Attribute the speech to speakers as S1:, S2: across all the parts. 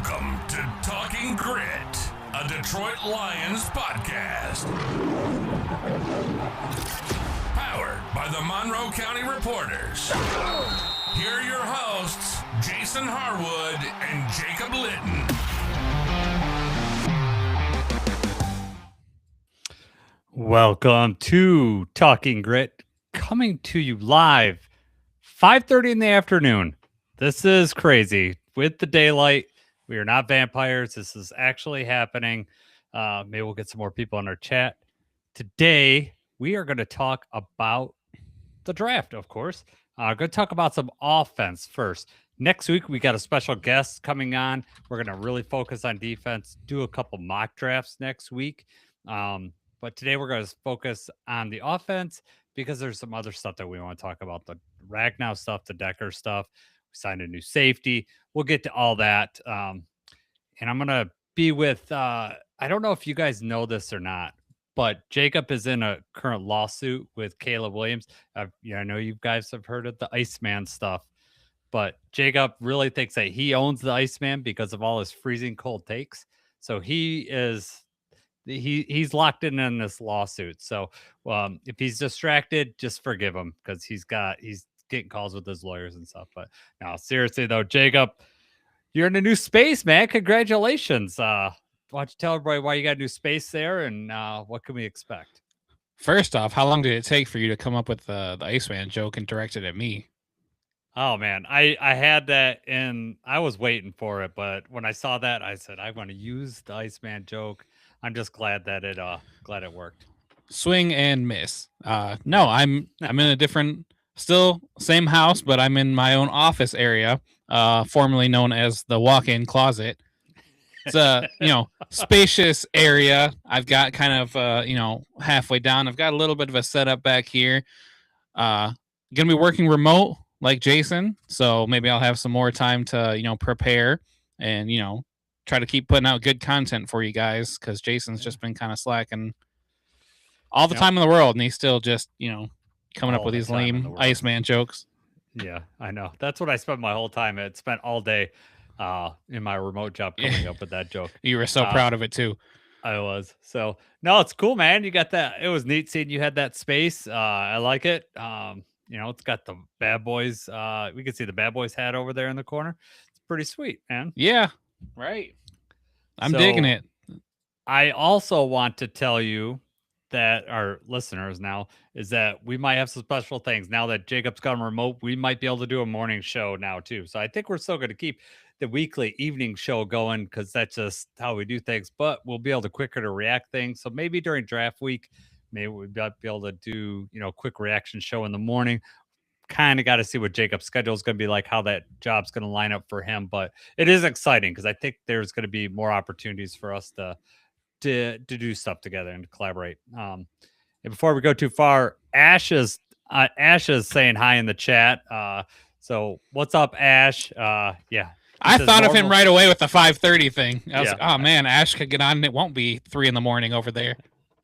S1: Welcome to Talking Grit, a Detroit Lions podcast. Powered by the Monroe County Reporters. Here are your hosts, Jason Harwood and Jacob Litton.
S2: Welcome to Talking Grit, coming to you live, 5:30 in the afternoon. This is crazy. With the daylight, we are not vampires. This is actually happening. Maybe we'll get some more people in our chat. Today, we are going to talk about the draft, of course. Going to talk about some offense first. Next week, we got a special guest coming on. We're going to really focus on defense, do a couple mock drafts next week. But today, we're going to focus on the offense because there's some other stuff that we want to talk about. The Ragnow stuff, the Decker stuff. We signed a new safety. We'll get to all that. And I'm going to be with, I don't know if you guys know this or not, but Jacob is in a current lawsuit with Caleb Williams. I know you guys have heard of the Iceman stuff, but Jacob really thinks that he owns the Iceman because of all his freezing cold takes. So he's locked in this lawsuit. So if he's distracted, just forgive him because he's getting calls with his lawyers and stuff. But no, seriously though, Jacob, you're in a new space, man. Congratulations. Why don't you tell everybody why you got a new space there and what can we expect?
S3: First off, how long did it take for you to come up with the Iceman joke and direct it at me?
S2: Oh man, I had that and I was waiting for it, but when I saw that, I said I want to use the Iceman joke. I'm just glad that it worked.
S3: Swing and miss. No, I'm in a different, still same house, but I'm in my own office area, formerly known as the walk-in closet. It's a spacious area. I've got kind of halfway down. I've got a little bit of a setup back here. Gonna be working remote like Jason, so maybe I'll have some more time to prepare and try to keep putting out good content for you guys because Jason's just been kind of slacking all the time in the world, and he's still just coming up with these lame Iceman jokes.
S2: Yeah, I know. That's what I spent my whole time. I spent all day in my remote job coming up with that joke.
S3: You were so proud of it too.
S2: I was. So no, it's cool, man. You got that. It was neat seeing you had that space. I like it. It's got the Bad Boys. We can see the Bad Boys hat over there in the corner. It's pretty sweet, man.
S3: Yeah, right. I'm digging it.
S2: I also want to tell you that our listeners now is that we might have some special things now that Jacob's gone remote. We might be able to do a morning show now too. So I think we're still going to keep the weekly evening show going because that's just how we do things, but we'll be able to quicker to react things. So maybe during draft week, maybe we'll be able to do, quick reaction show in the morning. Kind of got to see what Jacob's schedule is going to be like, how that job's going to line up for him. But it is exciting because I think there's going to be more opportunities for us to do stuff together and to collaborate. And before we go too far, Ash is saying hi in the chat. So what's up, Ash? Yeah.
S3: I thought of him right away with the 5:30 thing. I was like, oh man, Ash could get on and it won't be 3 a.m. over there.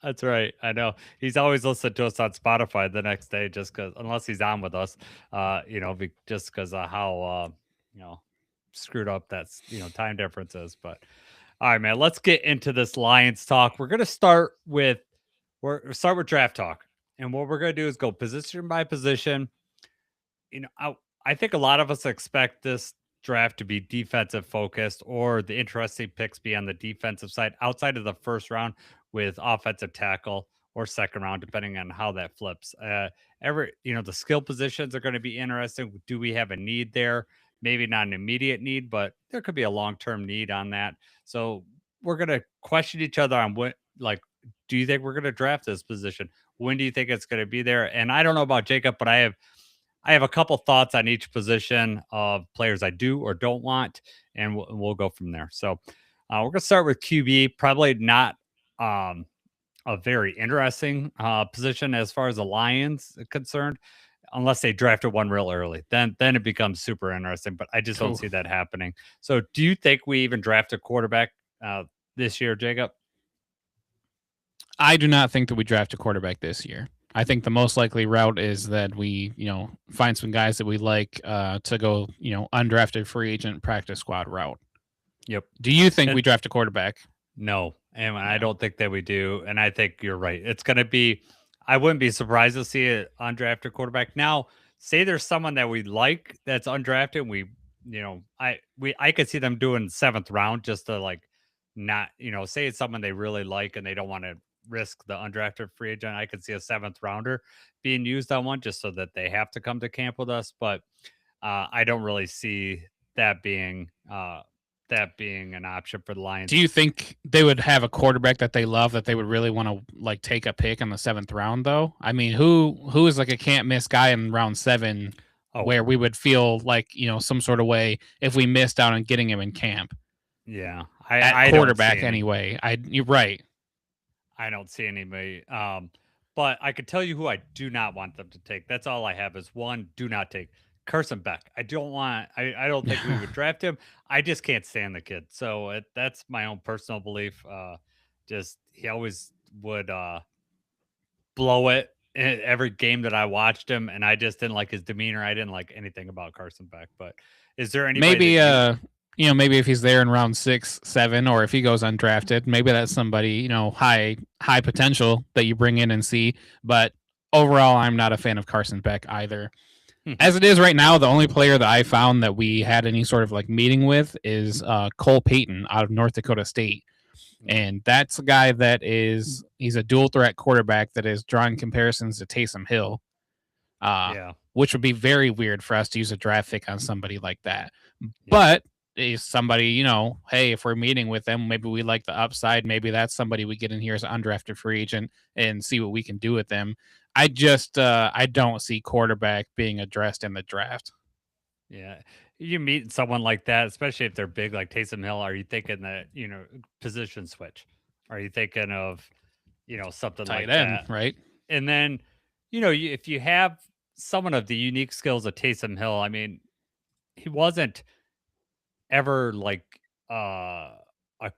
S2: That's right. I know. He's always listened to us on Spotify the next day just because, unless he's on with us, just because of how, screwed up that's, time difference is. But all right, man, let's get into this Lions talk. We're going to start with draft talk. And what we're going to do is go position by position. I think a lot of us expect this draft to be defensive focused or the interesting picks be on the defensive side outside of the first round with offensive tackle or second round, depending on how that flips. The skill positions are going to be interesting. Do we have a need there? Maybe not an immediate need, but there could be a long-term need on that. So we're going to question each other on do you think we're going to draft this position? When do you think it's going to be there? And I don't know about Jacob, but I have a couple thoughts on each position of players I do or don't want, and we'll go from there. So we're going to start with QB, probably not a very interesting position as far as the Lions are concerned, unless they drafted one real early. Then it becomes super interesting, but I just don't see that happening. So do you think we even draft a quarterback this year, Jacob?
S3: I do not think that we draft a quarterback this year. I think the most likely route is that we, find some guys that we like to go, undrafted free agent practice squad route.
S2: Yep.
S3: Do you think
S2: And
S3: we draft a quarterback?
S2: no, and I
S3: Yeah.
S2: don't think that we do. And I think you're right. It's going to be. I wouldn't be surprised to see an undrafted quarterback. Now, say there's someone that we like that's undrafted. I could see them doing seventh round just to like not, say it's someone they really like and they don't want to risk the undrafted free agent. I could see a seventh rounder being used on one just so that they have to come to camp with us. But I don't really see that being an option for the Lions.
S3: Do you think they would have a quarterback that they love that they would really want to like take a pick in the 7th round though? I mean, who is like a can't miss guy in round 7
S2: Oh,
S3: where we would feel like, some sort of way if we missed out on getting him in camp
S2: yeah,
S3: at
S2: I don't see
S3: quarterback
S2: any.
S3: anyway. You're right.
S2: I don't see anybody. But I could tell you who I do not want them to take. That's all I have is one. Do not take Carson Beck. I don't want. I don't think we would draft him. I just can't stand the kid. So that's my own personal belief. Just he always would blow it in every game that I watched him, and I just didn't like his demeanor. I didn't like anything about Carson Beck. But is there anybody
S3: Maybe
S2: that you?
S3: maybe if he's there in round 6, 7, or if he goes undrafted, maybe that's somebody, high potential that you bring in and see. But overall, I'm not a fan of Carson Beck either. As it is right now, the only player that I found that we had any sort of like meeting with is Cole Payton out of North Dakota State. And that's a guy he's a dual threat quarterback that is drawing comparisons to Taysom Hill,
S2: Yeah.
S3: which would be very weird for us to use a draft pick on somebody like that.
S2: Yeah.
S3: But is somebody, hey, if we're meeting with them, maybe we like the upside. Maybe that's somebody we get in here as an undrafted free agent and see what we can do with them. I just I don't see quarterback being addressed in the draft.
S2: Yeah. You meet someone like that, especially if they're big like Taysom Hill, are you thinking that, position switch? Are you thinking of, something
S3: Tight
S2: like
S3: end,
S2: that?
S3: right?
S2: And then, if you have someone of the unique skills of Taysom Hill, I mean, he wasn't ever like a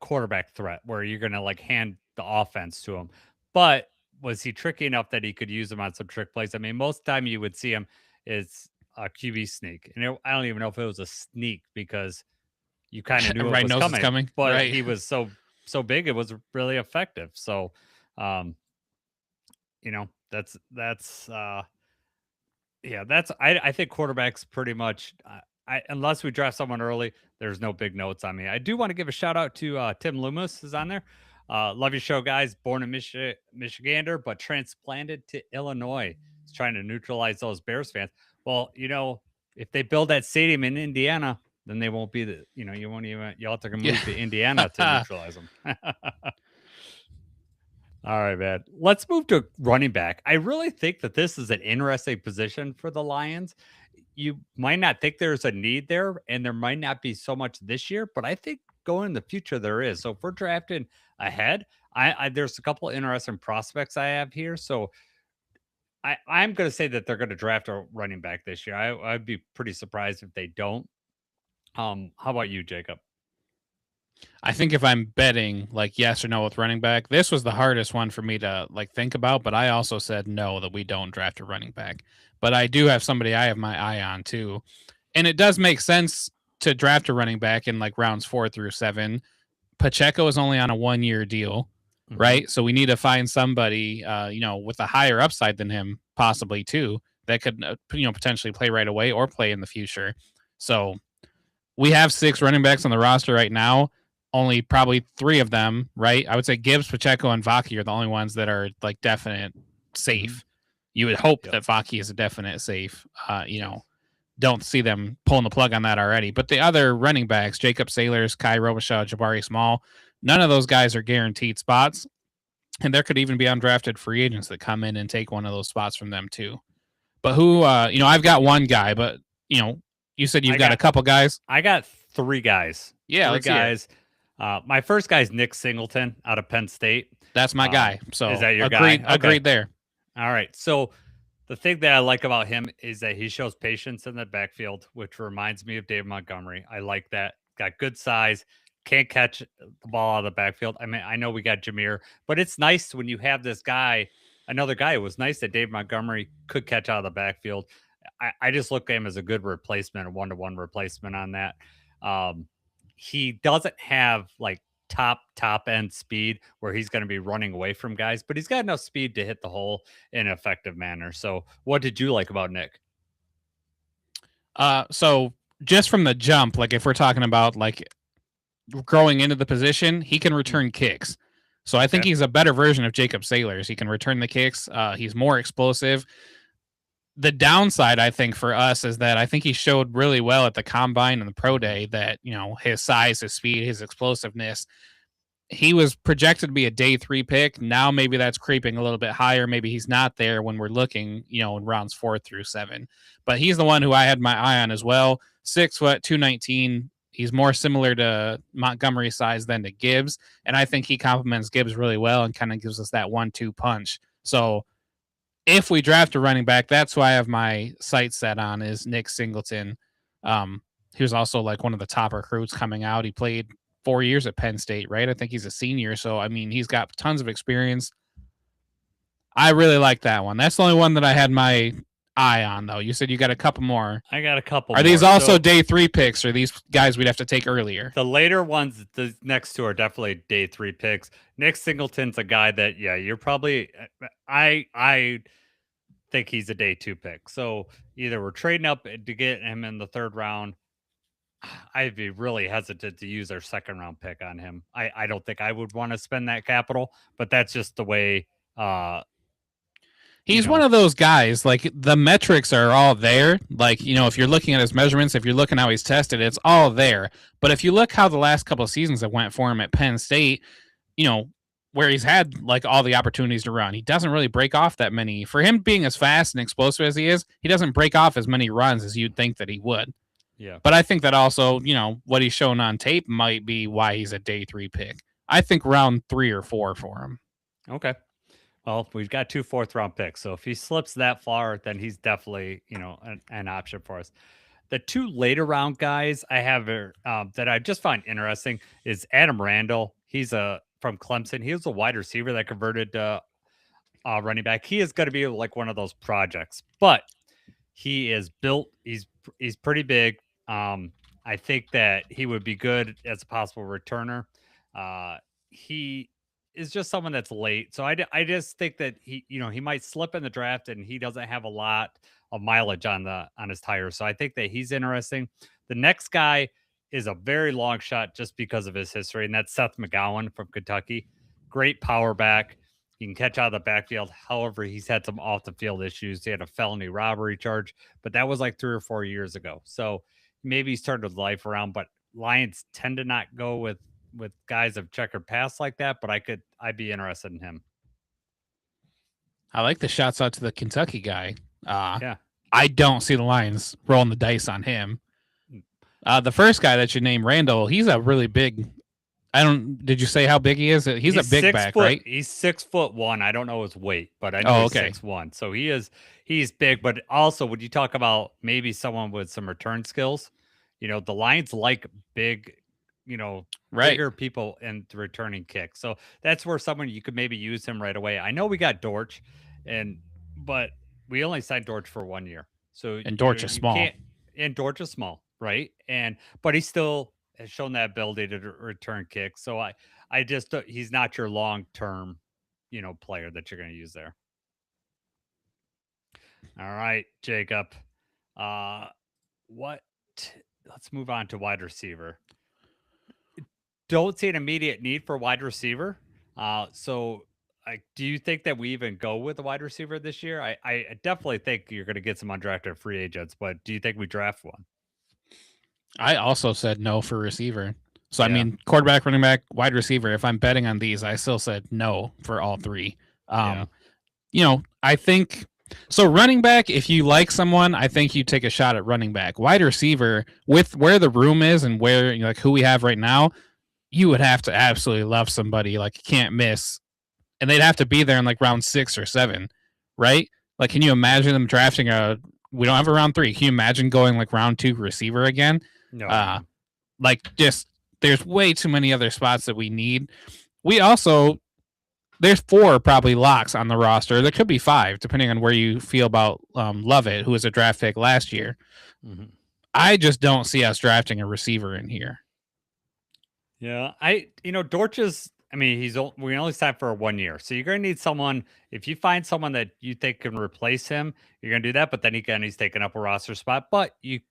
S2: quarterback threat where you're going to like hand the offense to him. But was he tricky enough that he could use them on some trick plays? I mean, most of the time you would see him is a QB sneak. And I don't even know if it was a sneak because you kind of knew it
S3: Everybody
S2: was
S3: knows it's coming,
S2: but
S3: right?
S2: he was so big it was really effective. So um that's yeah, that's I think quarterbacks pretty much I unless we draft someone early, there's no big notes on me. I do want to give a shout out to Tim Loomis is on there. Love your show, guys. Born in Michigander, but transplanted to Illinois. He's trying to neutralize those Bears fans. Well, if they build that stadium in Indiana, then they won't be you won't even you'll have to move to Indiana to neutralize them. All right, man. Let's move to running back. I really think that this is an interesting position for the Lions. You might not think there's a need there, and there might not be so much this year, but I think going in the future there is. So if we're drafting ahead, there's a couple interesting prospects I have here. So I'm going to say that they're going to draft a running back this year. I'd be pretty surprised if they don't. How about you, Jacob?
S3: I think if I'm betting like yes or no with running back, this was the hardest one for me to like think about, but I also said no that we don't draft a running back. But I do have somebody I have my eye on too. And it does make sense to draft a running back in like rounds 4 through 7. Pacheco is only on a 1-year deal, right? So we need to find somebody with a higher upside than him possibly too that could potentially play right away or play in the future. So we have 6 running backs on the roster right now. Only probably 3 of them, right? I would say Gibbs, Pacheco, and Vaki are the only ones that are like definite safe. You would hope that Vaki is a definite safe. Don't see them pulling the plug on that already. But the other running backs, Jacob Sailors, Kai Robichaud, Jabari Small, none of those guys are guaranteed spots. And there could even be undrafted free agents that come in and take one of those spots from them too. But who, I've got one guy, but, you said you've got a couple guys.
S2: I got 3 guys.
S3: Yeah,
S2: 3 guys. My first guy is Nick Singleton out of Penn State.
S3: That's my guy. So
S2: is that your guy? Okay.
S3: Agreed there.
S2: All right. So the thing that I like about him is that he shows patience in the backfield, which reminds me of David Montgomery. I like that. Got good size, can't catch the ball out of the backfield. I mean, I know we got Jameer, but it's nice when you have this guy, another guy. It was nice that David Montgomery could catch out of the backfield. I just look at him as a good replacement, a 1-to-1 replacement on that. he doesn't have like top end speed where he's going to be running away from guys, but he's got enough speed to hit the hole in an effective manner. So what did you like about Nick?
S3: So just from the jump, like if we're talking about like growing into the position, he can return kicks. So I think he's a better version of Jacob Sailors. He can return the kicks. He's more explosive. The downside, I think, for us is that I think he showed really well at the combine and the pro day that, you know, his size, his speed, his explosiveness, he was projected to be a day 3 pick. Now maybe that's creeping a little bit higher. Maybe he's not there when we're looking, you know, in rounds 4 through 7. But he's the one who I had my eye on as well. 6 foot, 219. He's more similar to Montgomery's size than to Gibbs. And I think he complements Gibbs really well and kind of gives us that 1-2 punch. So if we draft a running back, that's who I have my sights set on is Nick Singleton. He was also like one of the top recruits coming out. He played 4 years at Penn State, right? I think he's a senior. So, I mean, he's got tons of experience. I really like that one. That's the only one that I had my eye on, though. You said you got a couple more.
S2: I got a couple
S3: more. Are these also day 3 picks, or these guys we'd have to take earlier?
S2: The later ones, the next two are definitely day 3 picks. Nick Singleton's a guy that, yeah, you're probably, I think he's a day 2 pick. So either we're trading up to get him in the 3rd round. I'd be really hesitant to use our 2nd round pick on him. I don't think I would want to spend that capital, but that's just the way.
S3: He's one of those guys, like the metrics are all there. Like, you know, if you're looking at his measurements, if you're looking how he's tested, it's all there. But if you look how the last couple of seasons have went for him at Penn State, you know, where he's had like all the opportunities to run, he doesn't really break off that many. For him being as fast and explosive as he is, he doesn't break off as many runs as you'd think that he would.
S2: Yeah.
S3: But I think that also, you know, what he's shown on tape might be why he's a day 3 pick. I think round 3 or 4 for him.
S2: Okay. Well, we've got 2 4th round picks. So if he slips that far, then he's definitely, you know, an option for us. The 2 later round guys I have that I just find interesting is Adam Randall. He's from Clemson. He was a wide receiver that converted to running back. He is going to be like one of those projects, but he is built. He's pretty big. I think that he would be good as a possible returner. He is just someone that's late. So I just think that he might slip in the draft and he doesn't have a lot of mileage on his tires. So I think that he's interesting. The next guy is a very long shot just because of his history, and that's Seth McGowan from Kentucky. Great power back. He can catch out of the backfield. However, he's had some off the field issues. He had a felony robbery charge, but that was like 3 or 4 years ago. So maybe he's turned his life around, but Lions tend to not go with guys of checkered past like that, but I'd be interested in him.
S3: I like the shots out to the Kentucky guy.
S2: Yeah.
S3: I don't see the Lions rolling the dice on him. The first guy that you named, Randall, he's a really big. Did you say how big he is? He's a big back, right?
S2: He's 6'1". I don't know his weight, but I know he's 6'1". So he's big, but also when you talk about maybe someone with some return skills, you know, the Lions like big, you know, bigger people in the returning kick. So that's where someone you could maybe use him right away. I know we got Dortch, but we only signed Dortch for 1 year. So
S3: Dortch is small.
S2: And Dortch is small, right? But he still has shown that ability to return kicks. So I just he's not your long-term, you know, player that you're going to use there. All right, Jacob. Let's move on to wide receiver. Don't see an immediate need for wide receiver. So do you think that we even go with a wide receiver this year? I definitely think you're going to get some undrafted free agents, but do you think we draft one?
S3: I also said no for receiver. So, yeah. I mean, quarterback, running back, wide receiver, if I'm betting on these, I still said no for all 3. You know, I think so. Running back, if you like someone, I think you take a shot at running back. Wide receiver, with where the room is and where, you know, like who we have right now, you would have to absolutely love somebody like you can't miss. And they'd have to be there in like round 6 or 7, right? Like, can you imagine them drafting we don't have a round 3. Can you imagine going like round 2 receiver again?
S2: No.
S3: Like, just there's way too many other spots that we need. We also, there's 4 probably locks on the roster. There could be 5, depending on where you feel about Lovett, who was a draft pick last year. Mm-hmm. I just don't see us drafting a receiver in here.
S2: Dortch is. I mean, we only signed for 1 year, so you're going to need someone. If you find someone that you think can replace him, you're going to do that. But then he's taking up a roster spot. But if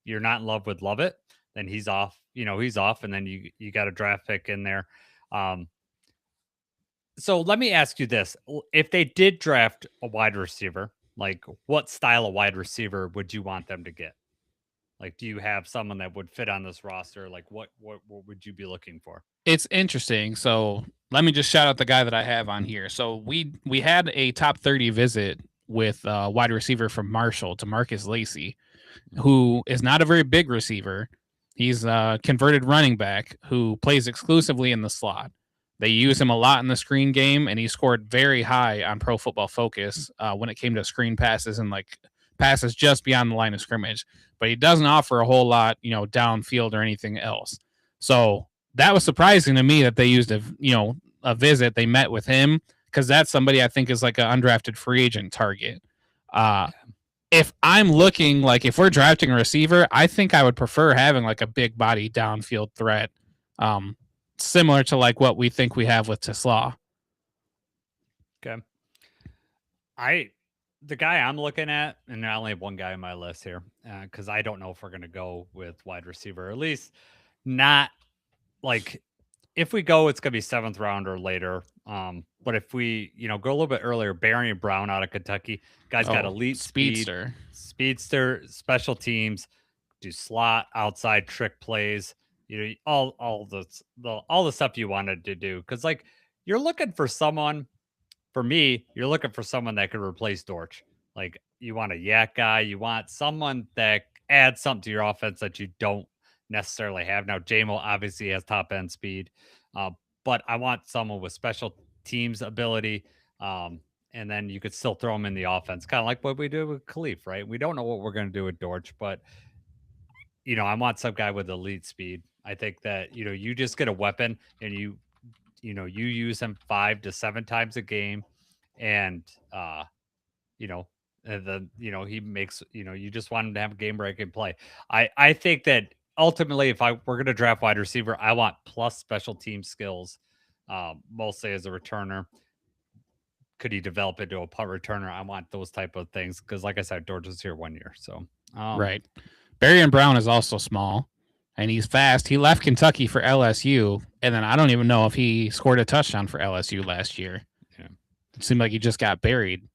S2: you're not in love with Lovett, then he's off. He's off, and then you got a draft pick in there. Um, so let me ask you this: if they did draft a wide receiver, like what style of wide receiver would you want them to get? Like, do you have someone that would fit on this roster? Like, what would you be looking for?
S3: It's interesting. So let me just shout out the guy that I have on here. So we had a top 30 visit with wide receiver from Marshall, to Marcus Lacey, who is not a very big receiver. He's a converted running back who plays exclusively in the slot. They use him a lot in the screen game, and he scored very high on Pro Football Focus when it came to screen passes and like passes just beyond the line of scrimmage. But he doesn't offer a whole lot, downfield or anything else. So that was surprising to me that they used a visit. They met with him because that's somebody I think is like an undrafted free agent target. If I'm looking, like, if we're drafting a receiver, I think I would prefer having like a big body downfield threat, similar to like what we think we have with Tesla.
S2: Okay. The guy I'm looking at, and I only have one guy on my list here, because I don't know if we're going to go with wide receiver, or at least not like if we go, it's going to be 7th round or later. But if we, go a little bit earlier, Barry and Brown out of Kentucky, guy's got elite speedster, special teams, do slot, outside trick plays, all the stuff you wanted to do. Because like you're looking for someone. For me, you're looking for someone that could replace Dortch. Like you want a yak guy, you want someone that adds something to your offense that you don't necessarily have. Now, Jamo obviously has top end speed, but I want someone with special teams ability. And then you could still throw him in the offense, kind of like what we do with Khalif, right? We don't know what we're going to do with Dortch, but I want some guy with elite speed. I think that you just get a weapon and you use him 5 to 7 times a game, and and then he makes you just want him to have a game where I can play. I think that ultimately, if we're gonna draft wide receiver, I want plus special team skills, mostly as a returner. Could he develop into a punt returner? I want those type of things because, like I said, George is here 1 year, so
S3: right. Barry and Brown is also small. And he's fast. He left Kentucky for LSU, and then I don't even know if he scored a touchdown for LSU last year.
S2: Yeah.
S3: It seemed like he just got buried.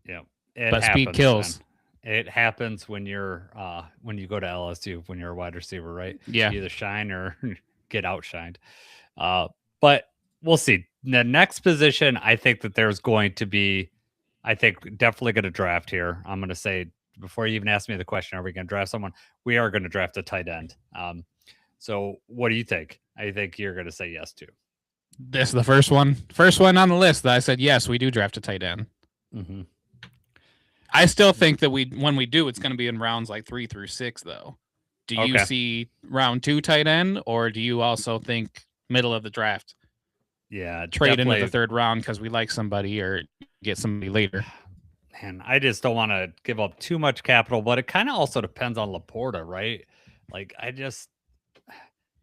S2: Yeah,
S3: but speed kills.
S2: It happens when you're when you go to LSU when you're a wide receiver, right?
S3: Yeah,
S2: you either shine or get outshined. But we'll see. The next position, I think that there's going to be, definitely going to draft here. I'm going to say, before you even ask me the question, are we going to draft someone? We are going to draft a tight end. So what do you think? I think you're going to say yes to.
S3: This is the first one on the list that I said yes. We do draft a tight end.
S2: Mm-hmm.
S3: I still think that when we do, it's going to be in rounds like 3 through 6, though. Do you see round 2 tight end, or do you also think middle of the draft?
S2: Yeah,
S3: trade into the 3rd round because we like somebody or get somebody later.
S2: Man, I just don't want to give up too much capital, but it kind of also depends on Laporta, right? Like, I just,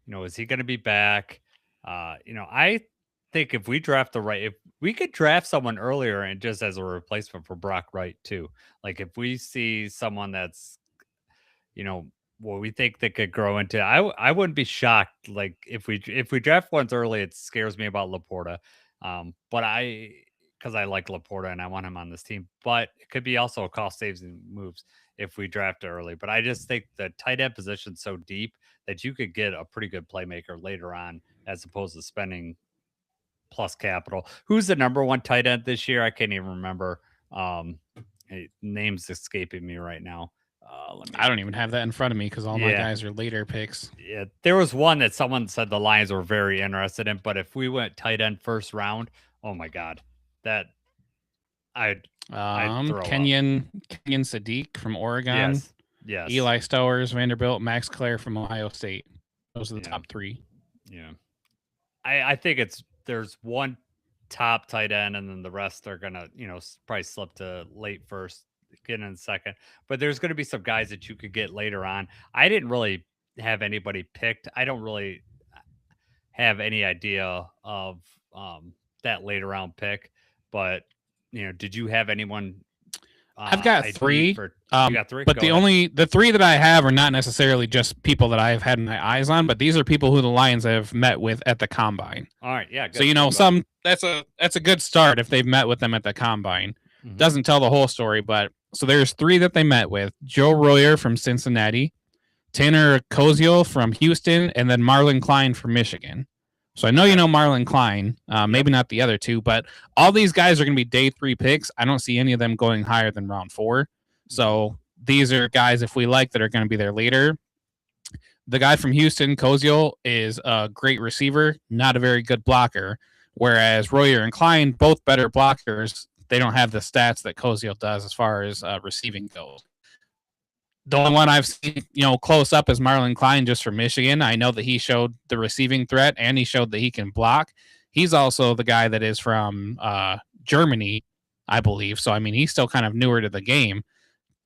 S2: is he going to be back? I think if we draft if we could draft someone earlier and just as a replacement for Brock Wright too. Like, if we see someone that's, what we think they could grow into, I wouldn't be shocked. Like, if we draft ones early, it scares me about Laporta. But because I like Laporta and I want him on this team, but it could be also a cost saving moves if we draft early. But I just think the tight end position's so deep that you could get a pretty good playmaker later on, as opposed to spending plus capital. Who's the number 1 tight end this year? I can't even remember. Name's escaping me right now.
S3: I don't even have that in front of me because all my guys are later picks.
S2: Yeah, there was one that someone said the Lions were very interested in, but if we went tight end 1st round, oh my God, that I'd
S3: Kenyon Sadiq from Oregon.
S2: Yes.
S3: Eli Stowers, Vanderbilt, Max Clare from Ohio State. Those are the top 3.
S2: Yeah. I think there's one top tight end, and then the rest are gonna, probably slip to late 1st, get in 2nd. But there's gonna be some guys that you could get later on. I didn't really have anybody picked. I don't really have any idea of that later round pick, but did you have anyone
S3: I've got
S2: ID
S3: three.
S2: for? You got three?
S3: But
S2: Go ahead.
S3: the three that I have are not necessarily just people that I've had my eyes on, but these are people who the Lions have met with at the combine.
S2: All right, yeah, good.
S3: So that's a good start if they've met with them at the combine.
S2: Mhm.
S3: Doesn't tell the whole story, but so there's three that they met with: Joe Royer from Cincinnati, Tanner Koziel from Houston, and then Marlon Klein from Michigan. So I know you know Marlon Klein, maybe not the other two, but all these guys are going to be day 3 picks. I don't see any of them going higher than round 4. So these are guys, if we like, that are going to be there later. The guy from Houston, Koziel, is a great receiver, not a very good blocker. Whereas Royer and Klein, both better blockers, they don't have the stats that Koziel does as far as receiving goes. The only one I've seen, close up is Marlon Klein, just from Michigan. I know that he showed the receiving threat and he showed that he can block. He's also the guy that is from Germany, I believe. So, I mean, he's still kind of newer to the game.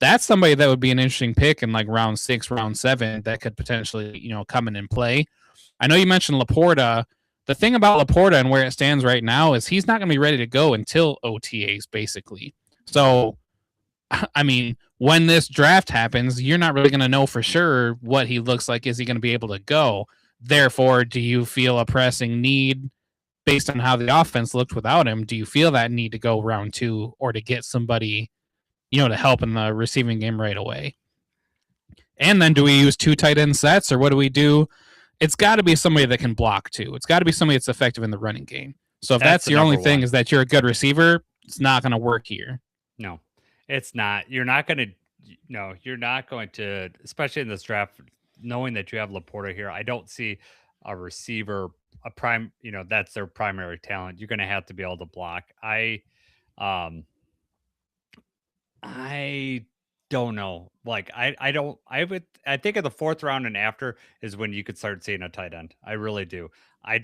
S3: That's somebody that would be an interesting pick in like round 6, round 7 that could potentially, come in and play. I know you mentioned Laporta. The thing about Laporta and where it stands right now is he's not going to be ready to go until OTAs, basically. So, I mean, when this draft happens, you're not really going to know for sure what he looks like. Is he going to be able to go? Therefore, do you feel a pressing need based on how the offense looked without him? Do you feel that need to go round 2 or to get somebody, to help in the receiving game right away? And then do we use 2 tight end sets, or what do we do? It's got to be somebody that can block too. It's got to be somebody that's effective in the running game. So if that's your only thing is that you're a good receiver, it's not going to work here.
S2: No, it's not. You're not going to. No, you're not going to, especially in this draft, knowing that you have Laporta here. I don't see a receiver, a prime. That's their primary talent. You're going to have to be able to block. I don't know. Like I think in the 4th round and after is when you could start seeing a tight end. I really do. I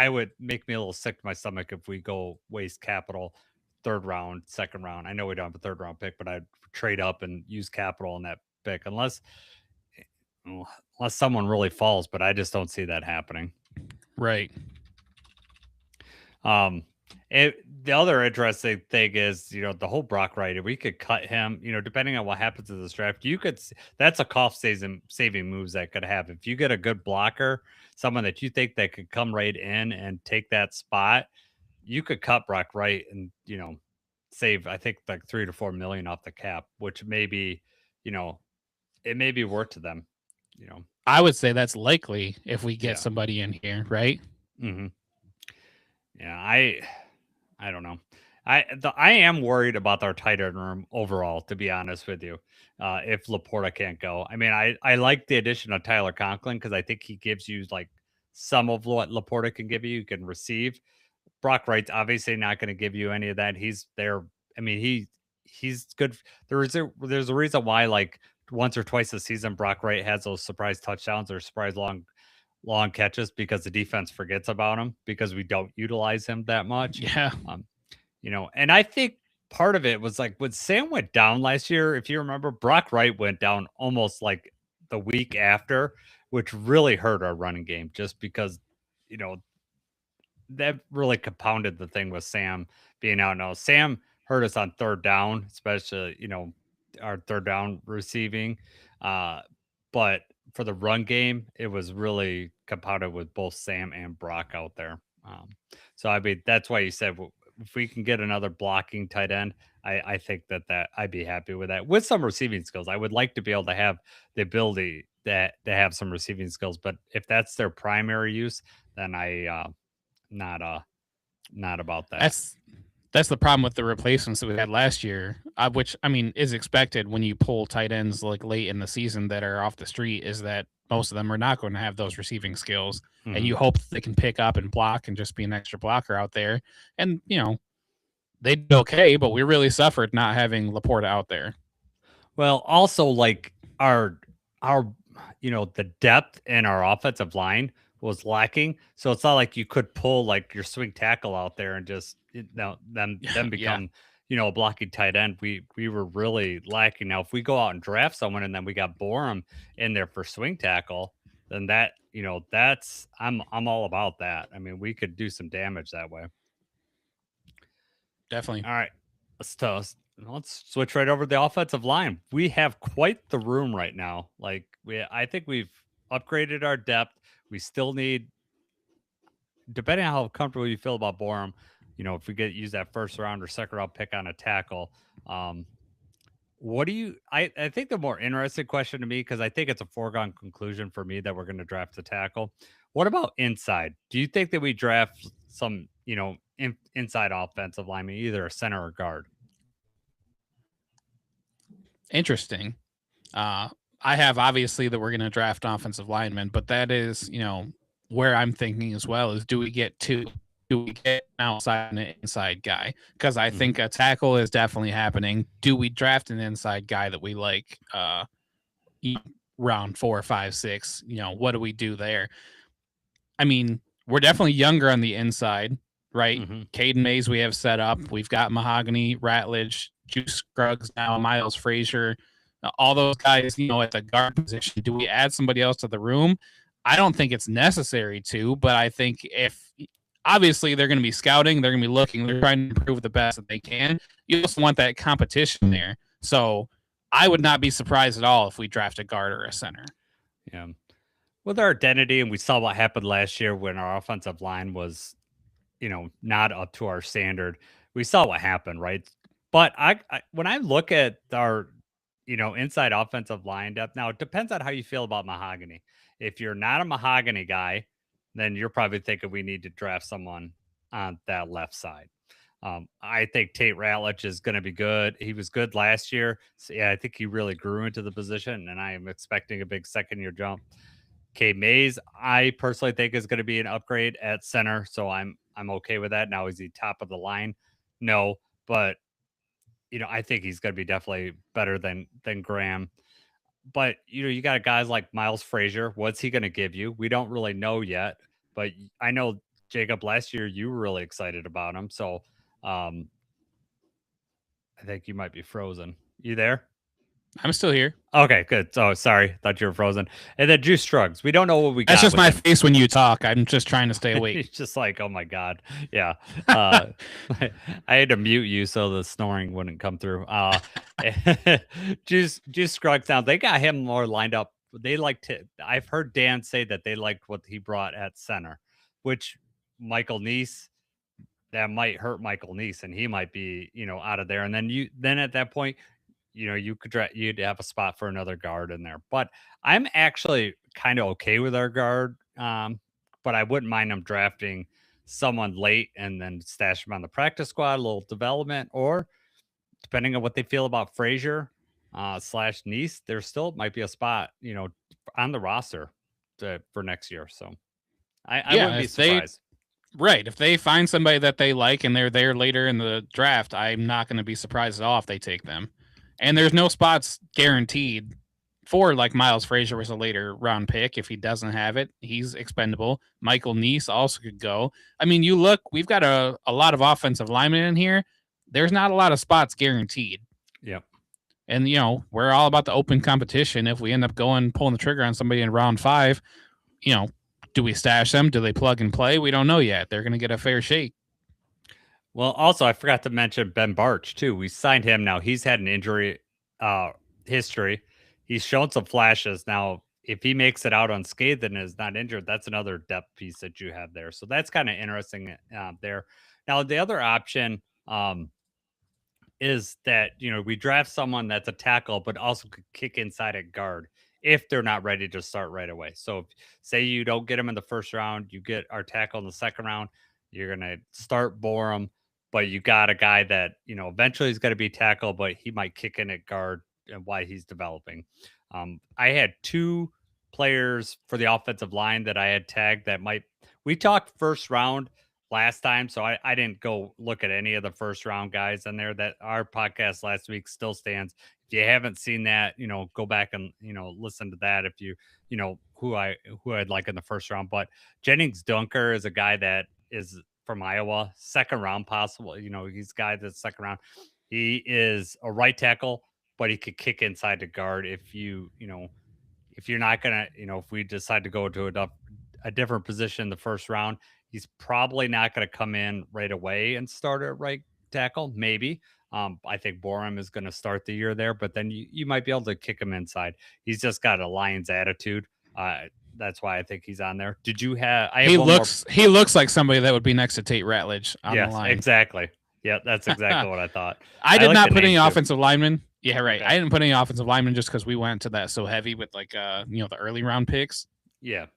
S2: would make me a little sick to my stomach if we go waste capital 3rd round, 2nd round. I know we don't have a 3rd round pick, but I'd trade up and use capital on that pick unless someone really falls, but I just don't see that happening.
S3: Right.
S2: The other interesting thing is, the whole Brock Wright, we could cut him, depending on what happens in this draft, that's a cost saving moves that could have. If you get a good blocker, someone that you think that could come right in and take that spot, you could cut Brock Wright and, save, I think, like 3 to 4 million off the cap, which maybe, it may be worth to them,
S3: I would say that's likely if we get somebody in here, right?
S2: Mm-hmm. Yeah, I don't know. I am worried about our tight end room overall, to be honest with you. If Laporta can't go, I mean, I like the addition of Tyler Conklin because I think he gives you like some of what Laporta can give you. You can receive. Brock Wright's obviously not going to give you any of that. He's there. I mean, he's good. There's a reason why like once or twice a season Brock Wright has those surprise touchdowns or surprise long catches because the defense forgets about him because we don't utilize him that much.
S3: Yeah.
S2: And I think part of it was like when Sam went down last year, if you remember, Brock Wright went down almost like the week after, which really hurt our running game just because, that really compounded the thing with Sam being out. Now, Sam hurt us on 3rd down, especially, our 3rd down receiving. But for the run game, it was really compounded with both Sam and Brock out there. So, I mean, that's why you said if we can get another blocking tight end, I think that I'd be happy with that with some receiving skills. I would like to be able to have the ability to have some receiving skills, but if that's their primary use, then not about that.
S3: That's the problem with the replacements that we had last year, which I mean is expected when you pull tight ends like late in the season that are off the street, is that most of them are not going to have those receiving skills, and you hope that they can pick up and block and just be an extra blocker out there. And they did okay, but we really suffered not having Laporta out there.
S2: Well, also like our the depth in our offensive line was lacking. So it's not like you could pull like your swing tackle out there and just them become a blocking tight end. We were really lacking. Now if we go out and draft someone and then we got Borum in there for swing tackle, then that's I'm all about that. I mean, we could do some damage that way.
S3: Definitely.
S2: All right, let's switch right over to the offensive line. We have quite the room right now. Like I think we've upgraded our depth. We still need, depending on how comfortable you feel about Borum, if we use that first round or second round pick on a tackle. Um, what do you? I think the more interesting question to me, because I think it's a foregone conclusion for me that we're going to draft a tackle. What about inside? Do you think that we draft some, inside offensive lineman, either a center or guard?
S3: Interesting. I have obviously that we're going to draft offensive linemen, but that is, where I'm thinking as well is do we get two? Do we get an outside and an inside guy? Because I think a tackle is definitely happening. Do we draft an inside guy that we like round 4, 5, 6? What do we do there? I mean, we're definitely younger on the inside, right? Caden Mays we have set up. We've got Mahogany, Ratledge, Juice Scruggs now, Miles Frazier, all those guys, at the guard position. Do we add somebody else to the room? I don't think it's necessary to, but I think if obviously they're going to be scouting, they're going to be looking, they're trying to improve the best that they can. You also want that competition there. So I would not be surprised at all if we draft a guard or a center.
S2: Yeah. With our identity, and we saw what happened last year when our offensive line was, not up to our standard. We saw what happened, right? But I when I look at our, inside offensive line depth, now it depends on how you feel about Mahogany. If you're not a Mahogany guy, then you're probably thinking we need to draft someone on that left side. I think Tate Ratledge is going to be good. He was good last year. So yeah, I think he really grew into the position, and I am expecting a big second year jump. Okay, Mays, I personally think is going to be an upgrade at center, so I'm okay with that. Now, is he top of the line? No, but I think he's going to be definitely better than Graham. But you got guys like Miles Frazier. What's he going to give you? We don't really know yet, but I know Jacob last year you were really excited about him. So I think you might be frozen. You there?
S3: I'm still here.
S2: Okay, good. So sorry, thought you were frozen. And then Juice Shrugs. We don't know what we got.
S3: That's just my face when you talk. I'm just trying to stay awake.
S2: He's just like, oh my god, yeah. I had to mute you so the snoring wouldn't come through. Juice Scruggs. Now they got him more lined up. They like to. I've heard Dan say that they liked what he brought at center, which Michael Neese. That might hurt Michael Neese, and he might be out of there. And then at that point, you'd have a spot for another guard in there. But I'm actually kind of okay with our guard. But I wouldn't mind them drafting someone late and then stash them on the practice squad, a little development, or depending on what they feel about Frazier slash Neese, there still might be a spot, on the roster for next year. So I wouldn't be surprised.
S3: Right. If they find somebody that they like and they're there later in the draft, I'm not going to be surprised at all if they take them. And there's no spots guaranteed for like Miles Frazier was a later round pick. If he doesn't have it, he's expendable. Michael Neese also could go. I mean, you look, we've got a lot of offensive linemen in here. There's not a lot of spots guaranteed.
S2: Yep.
S3: And, we're all about the open competition. If we end up pulling the trigger on somebody in round 5, do we stash them? Do they plug and play? We don't know yet. They're going to get a fair shake.
S2: Well, also, I forgot to mention Ben Barch, too. We signed him. Now, he's had an injury history. He's shown some flashes. Now, if he makes it out unscathed and is not injured, that's another depth piece that you have there. So that's kind of interesting there. Now, the other option is that, we draft someone that's a tackle, but also could kick inside at guard if they're not ready to start right away. So say you don't get them in the first round, you get our tackle in the second round, you're going to start Borum, but you got a guy that, eventually is going to be tackle, but he might kick in at guard and why he's developing. I had 2 players for the offensive line that I had tagged we talked first round last time, so I didn't go look at any of the first round guys in there. That our podcast last week still stands. If you haven't seen that, go back and listen to that if you who I'd like in the first round. But Jennings Dunker is a guy that is from Iowa, second round possible. He's a guy that's second round. He is a right tackle, but he could kick inside to guard if if you're not gonna, if we decide to go to a different position in the first round, he's probably not gonna come in right away and start at right tackle. Maybe. I think Borum is going to start the year there, but then you might be able to kick him inside. He's just got a Lions attitude. That's why I think he's on there. Did you have? I have one more.
S3: He looks like somebody that would be next to Tate Ratledge on the
S2: Yes,
S3: line.
S2: exactly. Yeah, that's exactly what I thought.
S3: I did
S2: like
S3: not
S2: the
S3: put any
S2: name, too.
S3: offensive linemen. Yeah, right.
S2: Okay.
S3: I didn't put any offensive linemen just because we went to that so heavy with like the early round picks.
S2: Yeah.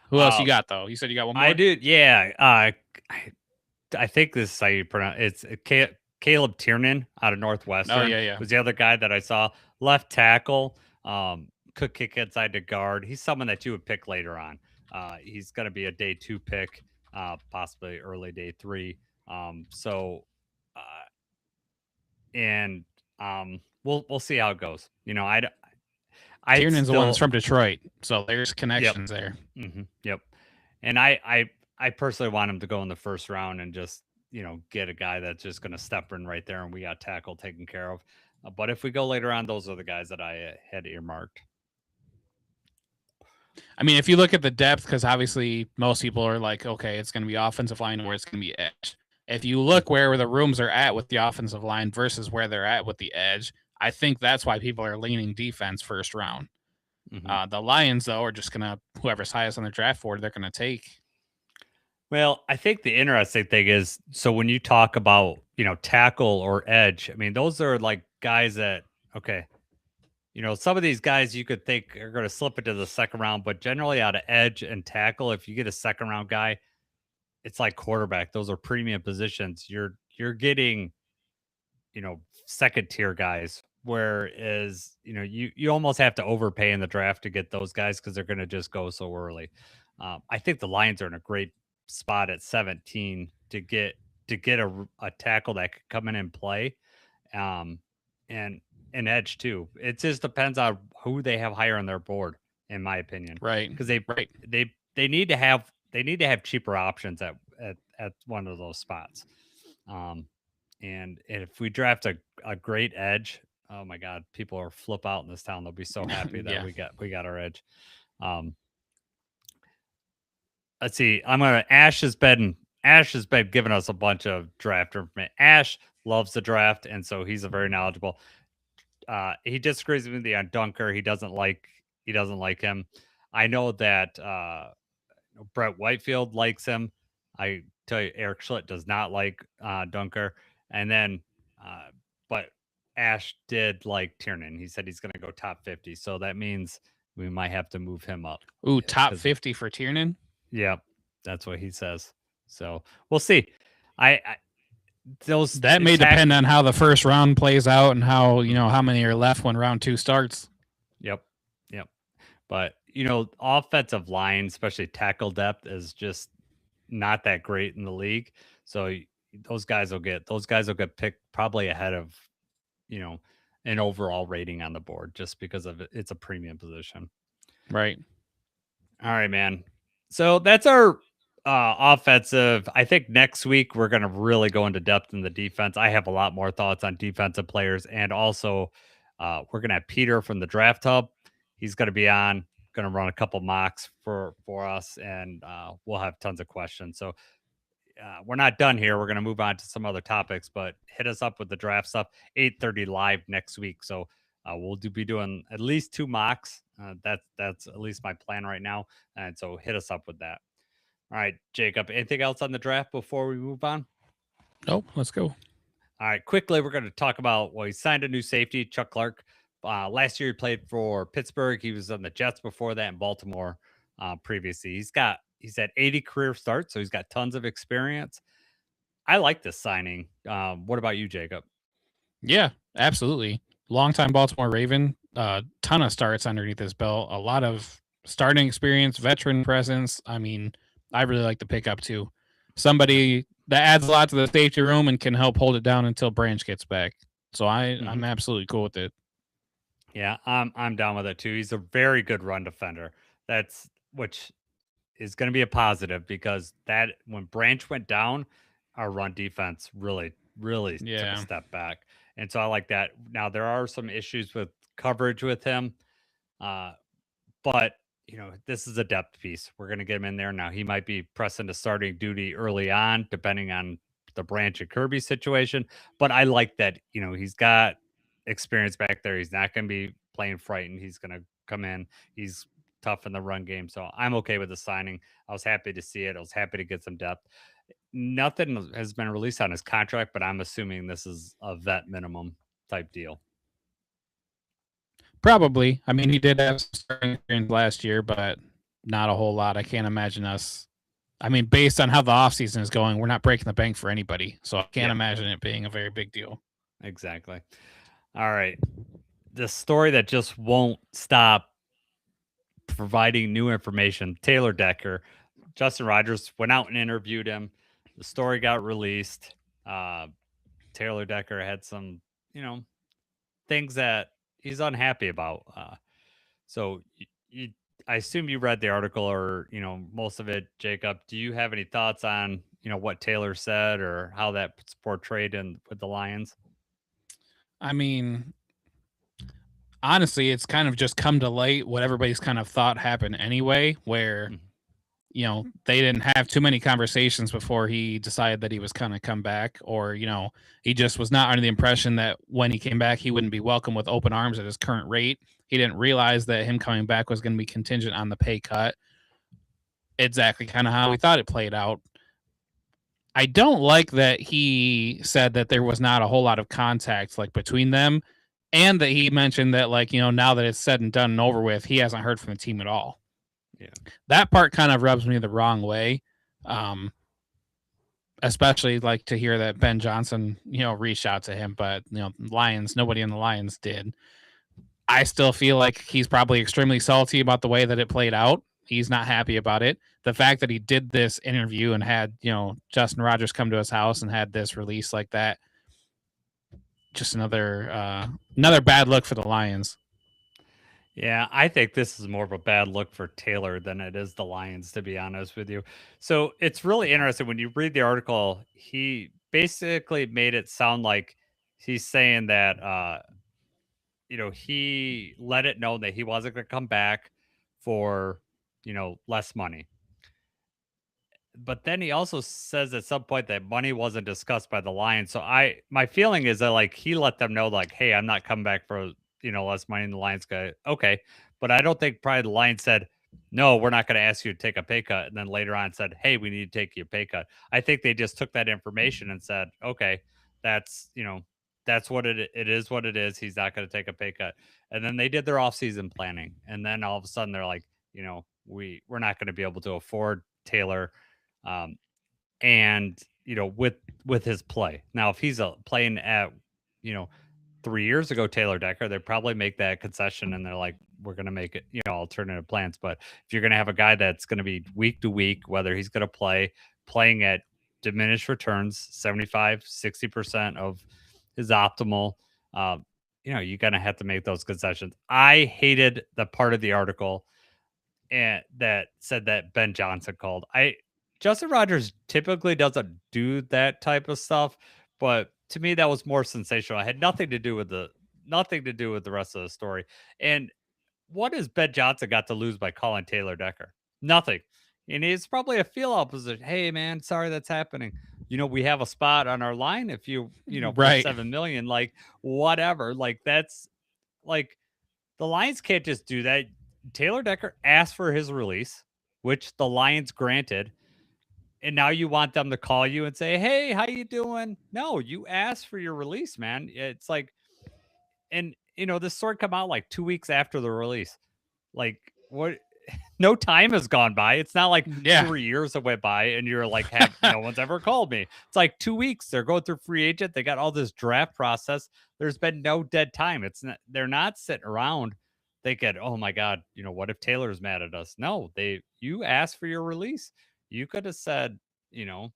S3: Who else you got though? You said you got one more.
S2: I do. Yeah. I think this is how you pronounce it's Caleb Tiernan out of Northwestern.
S3: Oh yeah.
S2: Was the other guy that I saw, left tackle. Could kick inside to guard. He's someone that you would pick later on. He's going to be a day 2 pick, possibly early day 3. We'll see how it goes.
S3: Tiernan's the one that's from Detroit, so there's connections there.
S2: Yep. And I personally want him to go in the first round and just get a guy that's just going to step in right there, and we got tackle taken care of. But if we go later on, those are the guys that I had earmarked.
S3: I mean, if you look at the depth, because obviously most people are like, okay, it's going to be offensive line or it's going to be edge. If you look where the rooms are at with the offensive line versus where they're at with the edge, I think that's why people are leaning defense first round. The Lions, though, are just going to, whoever's highest on their draft board, they're going to take.
S2: Well, I think the interesting thing is, so when you talk about, tackle or edge, I mean, those are like guys that, okay, some of these guys you could think are going to slip into the second round, but generally out of edge and tackle, if you get a second round guy, it's like quarterback. Those are premium positions. You're getting, second tier guys. Whereas, you almost have to overpay in the draft to get those guys because they're going to just go so early. I think the Lions are in a great spot at 17 to get a tackle that could come in and play, and an edge too. It just depends on who they have higher on their board, in my opinion.
S3: Right.
S2: Because they need to have cheaper options at one of those spots. And if we draft a great edge, oh my God, people are flip out in this town. They'll be so happy that we got our edge. Let's see. Ash has been giving us a bunch of draft information. Ash loves the draft, and so he's a very knowledgeable. He disagrees with me on Dunker. He doesn't like him. I know that Brett Whitefield likes him. I tell you, Eric Schlitt does not like Dunker. And then, but Ash did like Tiernan. He said he's going to go top 50. So that means we might have to move him up.
S3: Ooh, top 50 for Tiernan?
S2: Yeah, that's what he says. So we'll see.
S3: That may depend on how the first round plays out and how many are left when round 2 starts.
S2: Yep. But offensive line, especially tackle depth, is just not that great in the league. So those guys will get picked probably ahead of an overall rating on the board, just because of it's a premium position.
S3: Right.
S2: All right, man. So that's our offensive. I think next week we're going to really go into depth in the defense. I have a lot more thoughts on defensive players, and also we're going to have Peter from the Draft Hub. He's going to be on, going to run a couple mocks for us, and we'll have tons of questions. So we're not done here. We're going to move on to some other topics, but hit us up with the draft stuff. 8:30 live next week. So we'll be doing at least 2 mocks. That's at least my plan right now. And so hit us up with that. All right, Jacob, anything else on the draft before we move on?
S3: Nope, let's go.
S2: All right, quickly, we're going to talk about, he signed a new safety, Chuck Clark. Last year he played for Pittsburgh. He was on the Jets before that, in Baltimore previously. He's had 80 career starts, so he's got tons of experience. I like this signing. What about you, Jacob?
S3: Yeah, absolutely. Longtime Baltimore Raven, ton of starts underneath his belt, a lot of starting experience, veteran presence. I mean, I really like the pickup too. Somebody that adds a lot to the safety room and can help hold it down until Branch gets back. So I'm absolutely cool with it.
S2: Yeah, I'm down with it too. He's a very good run defender. Which is going to be a positive, because that when Branch went down, our run defense really took a step back. And so I like that. Now there are some issues with coverage with him. But this is a depth piece. We're going to get him in there now. He might be pressing to starting duty early on, depending on the Branch and Kirby situation. But I like that. He's got experience back there. He's not going to be playing frightened. He's going to come in. He's tough in the run game. So I'm okay with the signing. I was happy to see it. I was happy to get some depth. Nothing has been released on his contract, but I'm assuming this is a vet minimum type deal.
S3: Probably. I mean, he did have some starting experience last year, but not a whole lot. I can't imagine us. I mean, based on how the offseason is going, we're not breaking the bank for anybody. So I can't imagine it being a very big deal.
S2: Exactly. All right. The story that just won't stop providing new information. Taylor Decker, Justin Rogers went out and interviewed him. The story got released. Taylor Decker had some, things that he's unhappy about. So I assume you read the article or, most of it, Jacob. Do you have any thoughts on, what Taylor said or how that's portrayed with the Lions?
S3: I mean, honestly, it's kind of just come to light what everybody's kind of thought happened anyway, where, they didn't have too many conversations before he decided that he was kind of come back, or, he just was not under the impression that when he came back, he wouldn't be welcome with open arms at his current rate. He didn't realize that him coming back was going to be contingent on the pay cut. Exactly kind of how we thought it played out. I don't like that he said that there was not a whole lot of contact between them, and that he mentioned that now that it's said and done and over with, he hasn't heard from the team at all.
S2: Yeah.
S3: That part kind of rubs me the wrong way. Especially to hear that Ben Johnson, reached out to him, but Lions, nobody in the Lions did. I still feel like he's probably extremely salty about the way that it played out. He's not happy about it. The fact that he did this interview and had, Justin Rogers come to his house and had this release like that, just another bad look for the Lions.
S2: Yeah, I think this is more of a bad look for Taylor than it is the Lions, to be honest with you. So it's really interesting when you read the article. He basically made it sound like he's saying that he let it know that he wasn't going to come back for less money. But then he also says at some point that money wasn't discussed by the Lions. So my feeling is that he let them know hey, I'm not coming back for less money. And the Lions go, okay. But I don't think probably the Lions said, no, we're not going to ask you to take a pay cut. And then later on said, hey, we need to take you a pay cut. I think they just took that information and said, okay, that's that's what it is. What it is. He's not going to take a pay cut. And then they did their offseason planning. And then all of a sudden they're like, we're not going to be able to afford Taylor. And with his play now, if he's playing at 3 years ago, Taylor Decker, they probably make that concession and they're like, we're going to make it alternative plans. But if you're going to have a guy that's going to be week to week, whether he's going to playing at diminished returns, 75-60% of his optimal, you're going to have to make those concessions. I hated the part of the article and that said that Ben Johnson called. Justin Rogers typically doesn't do that type of stuff, but to me that was more sensational. It had nothing to do with the rest of the story. And what has Ben Johnson got to lose by calling Taylor Decker? Nothing. And it's probably a feel out position. Hey man, sorry that's happening. We have a spot on our line if for
S3: Right.
S2: $7 million, whatever. That's the Lions can't just do that. Taylor Decker asked for his release, which the Lions granted. And now you want them to call you and say, "Hey, how you doing?" No, you asked for your release, man. It's and this story come out 2 weeks after the release. What? No time has gone by. It's not 3 years that went by and you're no one's ever called me. It's 2 weeks. They're going through free agent. They got all this draft process. There's been no dead time. They're not sitting around thinking, "Oh my God, what if Taylor's mad at us?" No, you asked for your release. You could have said, you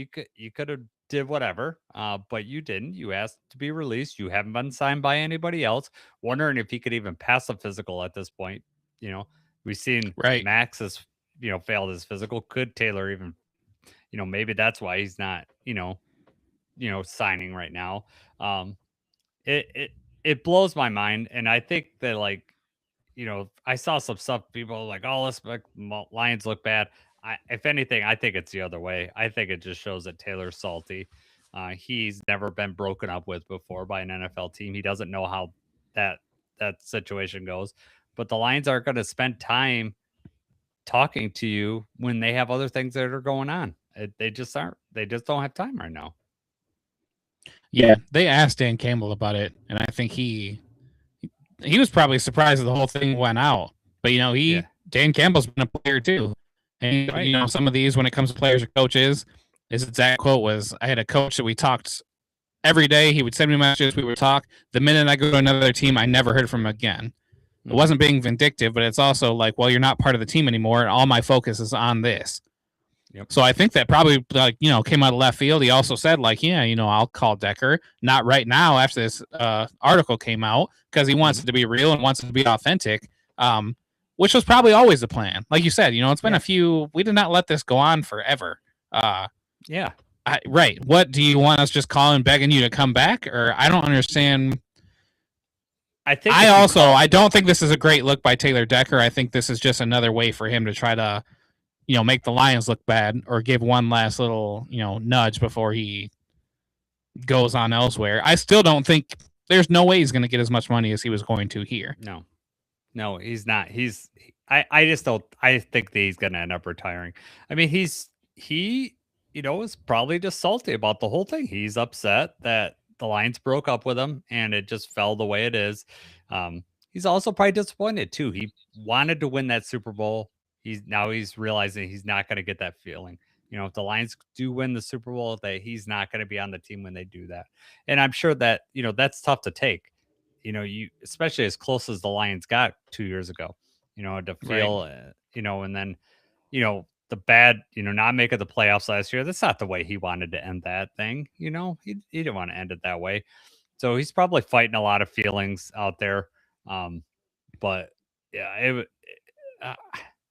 S2: could have did whatever, but you didn't. You asked to be released. You haven't been signed by anybody else. Wondering if he could even pass a physical at this point. We've seen Max has failed his physical. Could Taylor even, maybe that's why he's not signing right now. It blows my mind, and I think that I saw some stuff. People are like, oh, let's make Lions look bad. If anything, I think it's the other way. I think it just shows that Taylor's salty. He's never been broken up with before by an NFL team. He doesn't know how that situation goes. But the Lions aren't going to spend time talking to you when they have other things that are going on. They just aren't. They just don't have time right now.
S3: Yeah, they asked Dan Campbell about it, and I think he was probably surprised that the whole thing went out. But Dan Campbell's been a player too, and
S2: Right.
S3: Some of these when it comes to players or coaches, his exact quote was, "I had a coach that we talked every day. He would send me messages. We would talk. The minute I go to another team, I never heard from him again." It wasn't being vindictive, but it's also like, well, you're not part of the team anymore, and all my focus is on this.
S2: Yep.
S3: So I think that probably came out of left field. He also said I'll call Decker, not right now after this article came out, because he wants it to be real and wants it to be authentic, which was probably always the plan. Like you said, it's been a few. We did not let this go on forever.
S2: Yeah.
S3: Right. What do you want us just calling, begging you to come back? Or I don't understand. I don't think this is a great look by Taylor Decker. I think this is just another way for him to try to, make the Lions look bad or give one last little, nudge before he goes on elsewhere. I still don't think there's no way he's going to get as much money as he was going to here.
S2: No, he's not. I just don't. I think that he's going to end up retiring. I mean, he is probably just salty about the whole thing. He's upset that the Lions broke up with him and it just fell the way it is. He's also probably disappointed too. He wanted to win that Super Bowl. He's realizing he's not going to get that feeling. If the Lions do win the Super Bowl, that he's not going to be on the team when they do that. And I'm sure that, that's tough to take. You especially as close as the Lions got 2 years ago, to feel, and then, the bad, not making the playoffs last year. That's not the way he wanted to end that thing. He didn't want to end it that way. So he's probably fighting a lot of feelings out there. But yeah,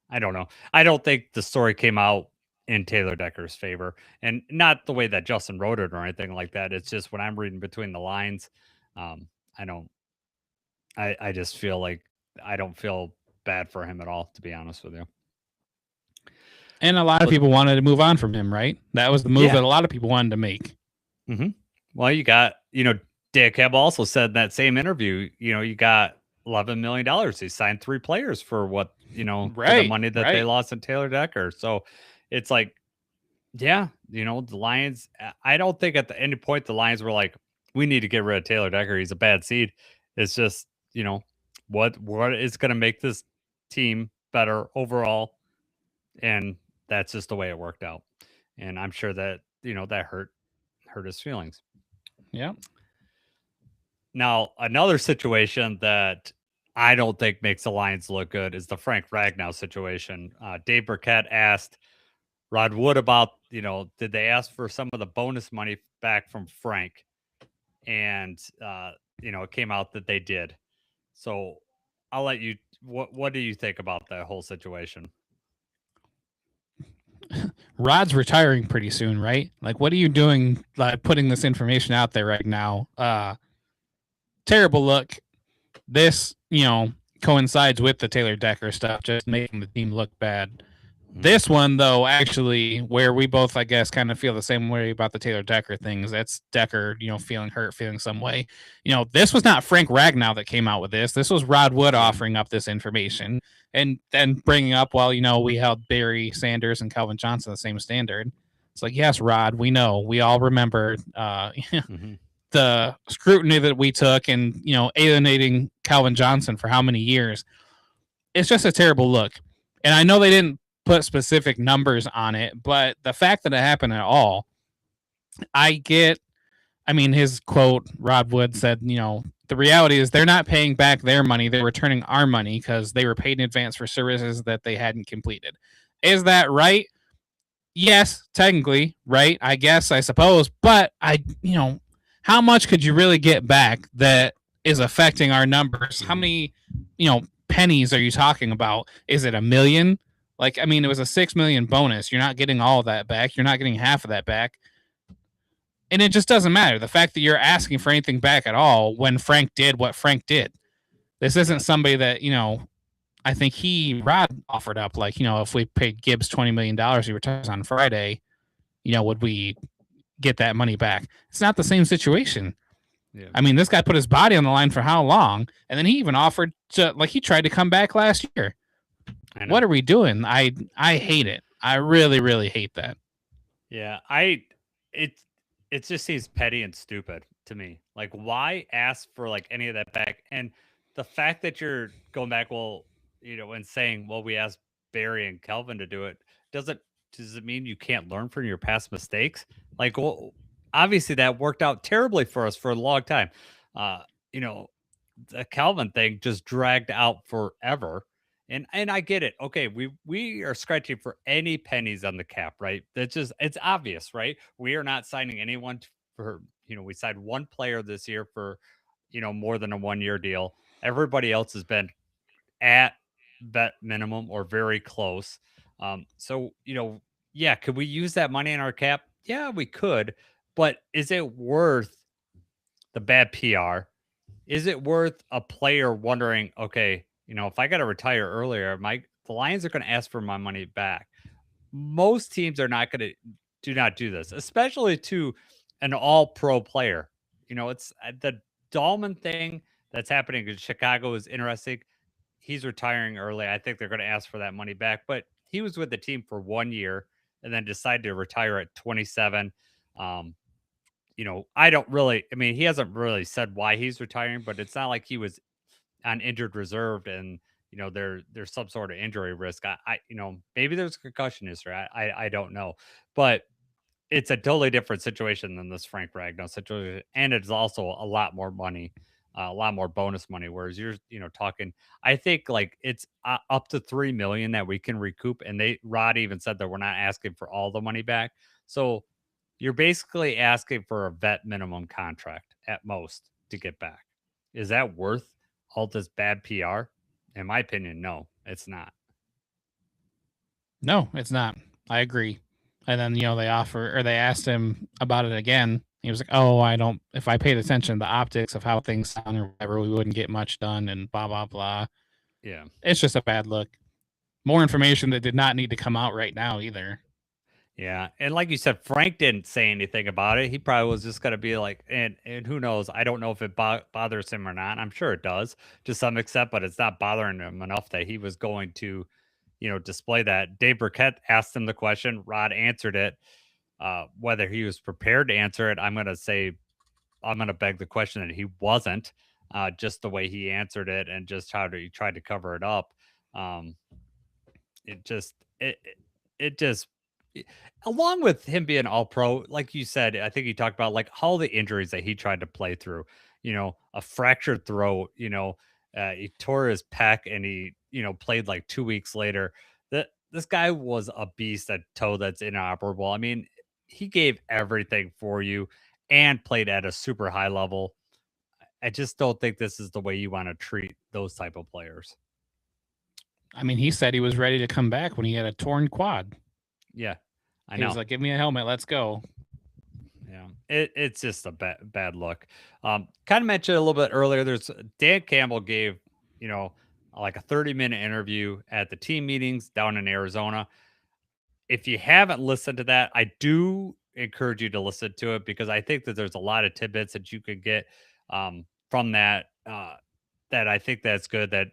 S2: I don't know. I don't think the story came out in Taylor Decker's favor, and not the way that Justin wrote it or anything like that. It's just when I'm reading between the lines, I just feel like I don't feel bad for him at all, to be honest with you.
S3: And a lot of people wanted to move on from him, right? That was the move that a lot of people wanted to make.
S2: Mm-hmm. Well, you got, Dan Campbell also said in that same interview, you got $11 million. He signed 3 players for what, for the money that they lost in Taylor Decker. So it's like, the Lions, I don't think at any point the Lions were like, we need to get rid of Taylor Decker. He's a bad seed. It's just, what is going to make this team better overall. And that's just the way it worked out. And I'm sure that, that hurt his feelings.
S3: Yeah.
S2: Now, another situation that I don't think makes the Lions look good is the Frank Ragnow situation. Dave Burkett asked Rod Wood about, did they ask for some of the bonus money back from Frank? And, it came out that they did. So I'll let you, what do you think about that whole situation?
S3: Rod's retiring pretty soon, right? Like, what are you doing, putting this information out there right now? Terrible look. This, coincides with the Taylor Decker stuff, just making the team look bad. This one, though, actually, where we both, I guess, kind of feel the same way about the Taylor Decker things. That's Decker, feeling hurt, feeling some way. This was not Frank Ragnow that came out with this. This was Rod Wood offering up this information and then bringing up, well, we held Barry Sanders and Calvin Johnson the same standard. It's like, yes, Rod, we know. We all remember the scrutiny that we took and, alienating Calvin Johnson for how many years. It's just a terrible look. And I know they didn't put specific numbers on it, but the fact that it happened at all, his quote, Rod Wood said, the reality is they're not paying back their money. They're returning our money because they were paid in advance for services that they hadn't completed. Is that right? Yes, technically, right? I guess, I suppose. But how much could you really get back that is affecting our numbers? How many, pennies are you talking about? Is it $1 million? It was a $6 million bonus. You're not getting all of that back. You're not getting half of that back. And it just doesn't matter. The fact that you're asking for anything back at all when Frank did what Frank did. This isn't somebody that, I think Rod offered up, like, if we paid Gibbs $20 million, he retires on Friday, would we get that money back? It's not the same situation.
S2: Yeah.
S3: I mean, this guy put his body on the line for how long? And then he even offered to, like, he tried to come back last year. What are we doing? I hate it. I really, really hate that.
S2: Yeah, it just seems petty and stupid to me. Like, why ask for like any of that back? And the fact that you're going back, well, and saying, well, we asked Barry and Kelvin to do it, does it mean you can't learn from your past mistakes? Like, well, obviously that worked out terribly for us for a long time. Uh, you know, the Calvin thing just dragged out forever. And I get it. Okay, we are scratching for any pennies on the cap, right? It's obvious, right? We are not signing anyone for we signed one player this year for more than a 1 year deal. Everybody else has been at vet minimum or very close. So yeah, could we use that money in our cap? Yeah, we could, but is it worth the bad PR? Is it worth a player wondering, okay, if I got to retire earlier, the Lions are going to ask for my money back. Most teams are not going to do not do this, especially to an all-pro player. It's the Dahlman thing that's happening in Chicago is interesting. He's retiring early. I think they're going to ask for that money back, but he was with the team for 1 year and then decided to retire at 27. Um, I mean, he hasn't really said why he's retiring, but it's not like he was on injured reserve and, there's some sort of injury risk. Maybe there's a concussion history. I don't know, but it's a totally different situation than this Frank Ragnow situation. And it's also a lot more money, a lot more bonus money. Whereas you're, talking, I think like it's up to 3 million that we can recoup. And Rod even said that we're not asking for all the money back. So, you're basically asking for a vet minimum contract at most to get back. Is that worth all this bad PR? In my opinion, no, it's not.
S3: No, it's not. I agree. And then, they asked him about it again. He was like, oh, if I paid attention to the optics of how things sound or whatever, we wouldn't get much done and blah, blah, blah.
S2: Yeah.
S3: It's just a bad look. More information that did not need to come out right now either.
S2: Yeah, and like you said, Frank didn't say anything about it. He probably was just going to be like, and who knows? I don't know if it bothers him or not. I'm sure it does to some extent, but it's not bothering him enough that he was going to, display that. Dave Burkett asked him the question. Rod answered it. Whether he was prepared to answer it, I'm going to beg the question that he wasn't. Just the way he answered it and just how he tried to cover it up. Um, it just along with him being all pro, like you said, I think he talked about like all the injuries that he tried to play through, a fractured throat, he tore his pec and he, played like 2 weeks later. That this guy was a beast at toe that's inoperable. I mean, he gave everything for you and played at a super high level. I just don't think this is the way you want to treat those type of players.
S3: I mean, he said he was ready to come back when he had a torn quad.
S2: Yeah, I know.
S3: He was like, give me a helmet. Let's go.
S2: Yeah, it's just a bad look. Kind of mentioned a little bit earlier. There's Dan Campbell gave, like a 30-minute interview at the team meetings down in Arizona. If you haven't listened to that, I do encourage you to listen to it because I think that there's a lot of tidbits that you could get from that. That I think that's good. That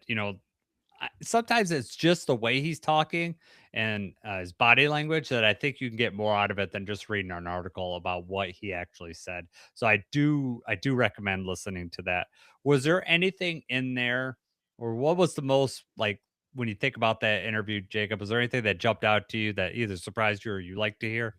S2: sometimes it's just the way he's talking and his body language that I think you can get more out of it than just reading an article about what he actually said. So I do recommend listening to that. Was there anything in there, or what was the most like when you think about that interview, Jacob? Was there anything that jumped out to you that either surprised you or you like to hear?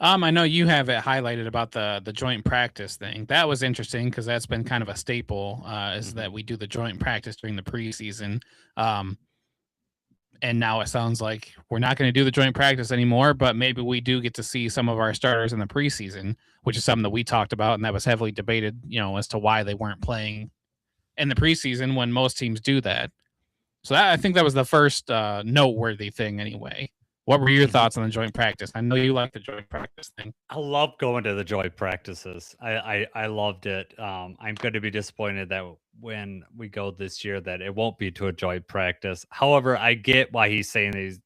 S3: I know you have it highlighted about the joint practice thing. That was interesting because that's been kind of a staple, is that we do the joint practice during the preseason. And now it sounds like we're not going to do the joint practice anymore, but maybe we do get to see some of our starters in the preseason, which is something that we talked about, and that was heavily debated, as to why they weren't playing in the preseason when most teams do that. So I think that was the first noteworthy thing anyway. What were your thoughts on the joint practice? I know you like the joint practice thing.
S2: I love going to the joint practices. I loved it. I'm going to be disappointed that when we go this year that it won't be to a joint practice. However, I get why he's saying these.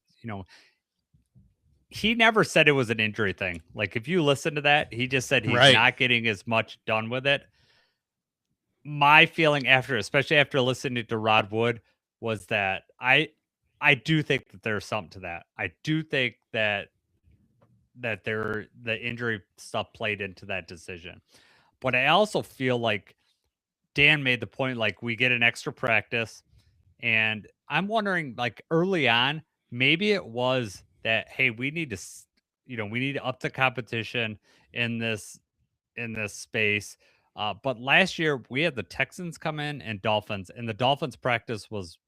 S2: He never said it was an injury thing. Like if you listen to that, he just said he's
S3: Right.
S2: not getting as much done with it. My feeling especially after listening to Rod Wood, was that I do think that there's something to that. I do think that the injury stuff played into that decision. But I also feel like Dan made the point, like we get an extra practice, and I'm wondering, like early on, maybe it was that, hey, we need to, we need to up the competition in this space. But last year we had the Texans come in and Dolphins, and the Dolphins practice was,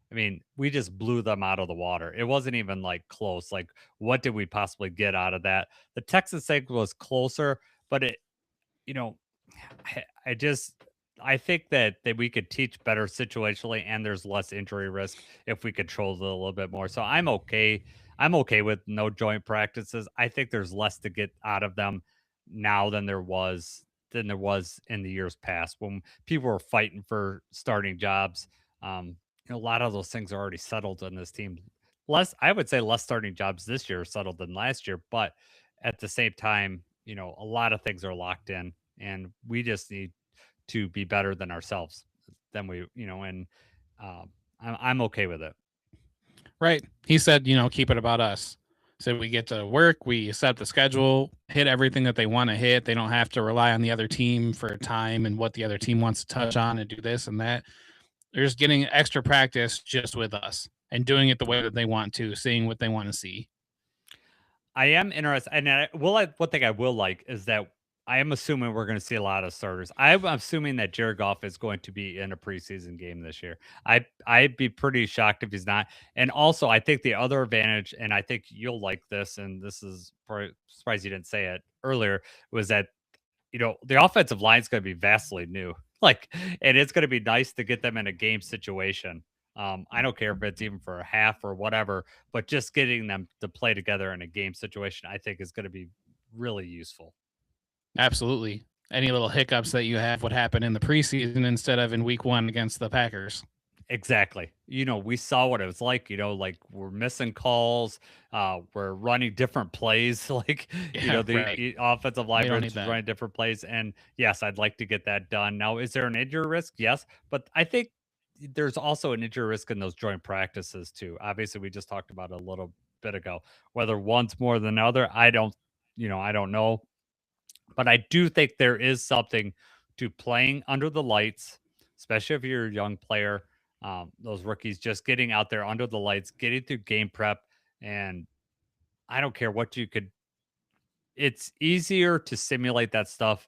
S2: I mean, we just blew them out of the water. It wasn't even like close. Like, what did we possibly get out of that? The Texas thing was closer, but you know, I just I think that we could teach better situationally, and there's less injury risk if we control it a little bit more. So I'm okay. I'm okay with no joint practices. I think there's less to get out of them now than there was in the years past when people were fighting for starting jobs. A lot of those things are already settled on this team. I would say less starting jobs this year are settled than last year, but at the same time, a lot of things are locked in, and we just need to be better than ourselves than and I'm okay with it.
S3: Right. He said, keep it about us. So we get to work, we set the schedule, hit everything that they want to hit. They don't have to rely on the other team for time and what the other team wants to touch on and do this and that. They're just getting extra practice just with us and doing it the way that they want to, seeing what they want to see.
S2: I am interested, and one thing I will like is that I am assuming we're going to see a lot of starters. I'm assuming that Jared Goff is going to be in a preseason game this year. I'd be pretty shocked if he's not. And also, I think the other advantage, and I think you'll like this, and this is probably surprised you didn't say it earlier, was that the offensive line is going to be vastly new. Like, and it's going to be nice to get them in a game situation. I don't care if it's even for a half or whatever, but just getting them to play together in a game situation, I think, is going to be really useful.
S3: Absolutely. Any little hiccups that you have would happen in the preseason instead of in week 1 against the Packers.
S2: Exactly. We saw what it was like, like we're missing calls, we're running different plays, like, the offensive line is running different plays. And yes, I'd like to get that done. Now, is there an injury risk? Yes. But I think there's also an injury risk in those joint practices too. Obviously, we just talked about it a little bit ago. Whether one's more than the other, I don't know. But I do think there is something to playing under the lights, especially if you're a young player. Those rookies just getting out there under the lights, getting through game prep, and I don't care what you could. It's easier to simulate that stuff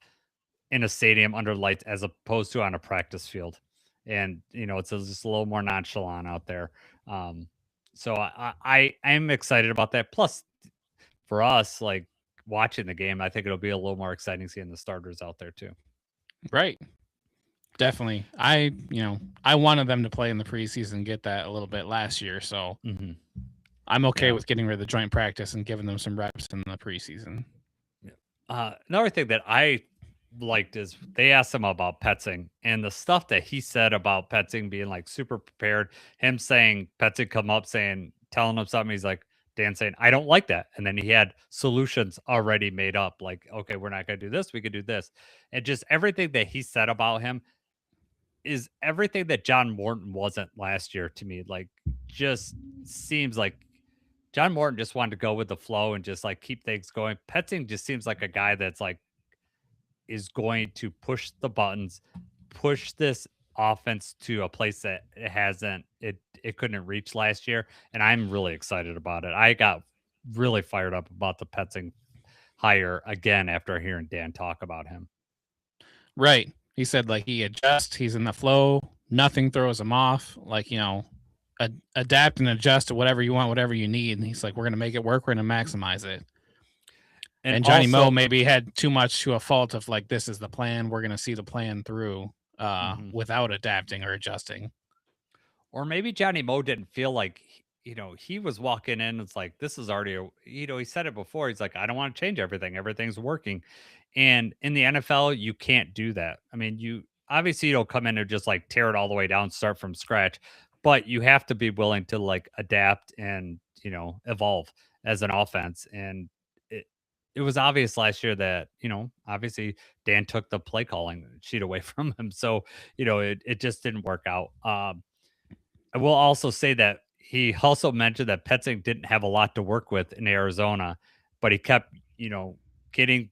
S2: in a stadium under lights as opposed to on a practice field, and it's just a little more nonchalant out there. So I am excited about that. Plus, for us, like watching the game, I think it'll be a little more exciting seeing the starters out there too.
S3: Right. Definitely. I wanted them to play in the preseason and get that a little bit last year. So I'm okay with getting rid of the joint practice and giving them some reps in the preseason.
S2: Another thing that I liked is they asked him about Petzing, and the stuff that he said about Petzing being like super prepared, him saying Petzing come up telling him something. He's like, Dan saying, I don't like that. And then he had solutions already made up. Like, okay, we're not going to do this. We could do this. And just everything that he said about him is everything that John Morton wasn't last year to me. Like, just seems like John Morton just wanted to go with the flow and just like keep things going. Petzing just seems like a guy that's like, is going to push the buttons, push this offense to a place that it couldn't reach last year, and I'm really excited about it. I got really fired up about the Petzing hire again after hearing Dan talk about him.
S3: Right. He said like he adjusts, he's in the flow, nothing throws him off. Like, adapt and adjust to whatever you want, whatever you need. And he's like, we're going to make it work. We're going to maximize it. And Johnny Moe maybe had too much to a fault of like, this is the plan. We're going to see the plan through without adapting or adjusting.
S2: Or maybe Johnny Moe didn't feel like he was walking in. It's like, this is already, he said it before. He's like, I don't want to change everything. Everything's working. And in the NFL, you can't do that. I mean, you obviously you don't come in and just like tear it all the way down, start from scratch, but you have to be willing to like adapt and, evolve as an offense. And it was obvious last year that, obviously Dan took the play calling sheet away from him. So, it just didn't work out. I will also say that he also mentioned that Petzing didn't have a lot to work with in Arizona, but he kept, getting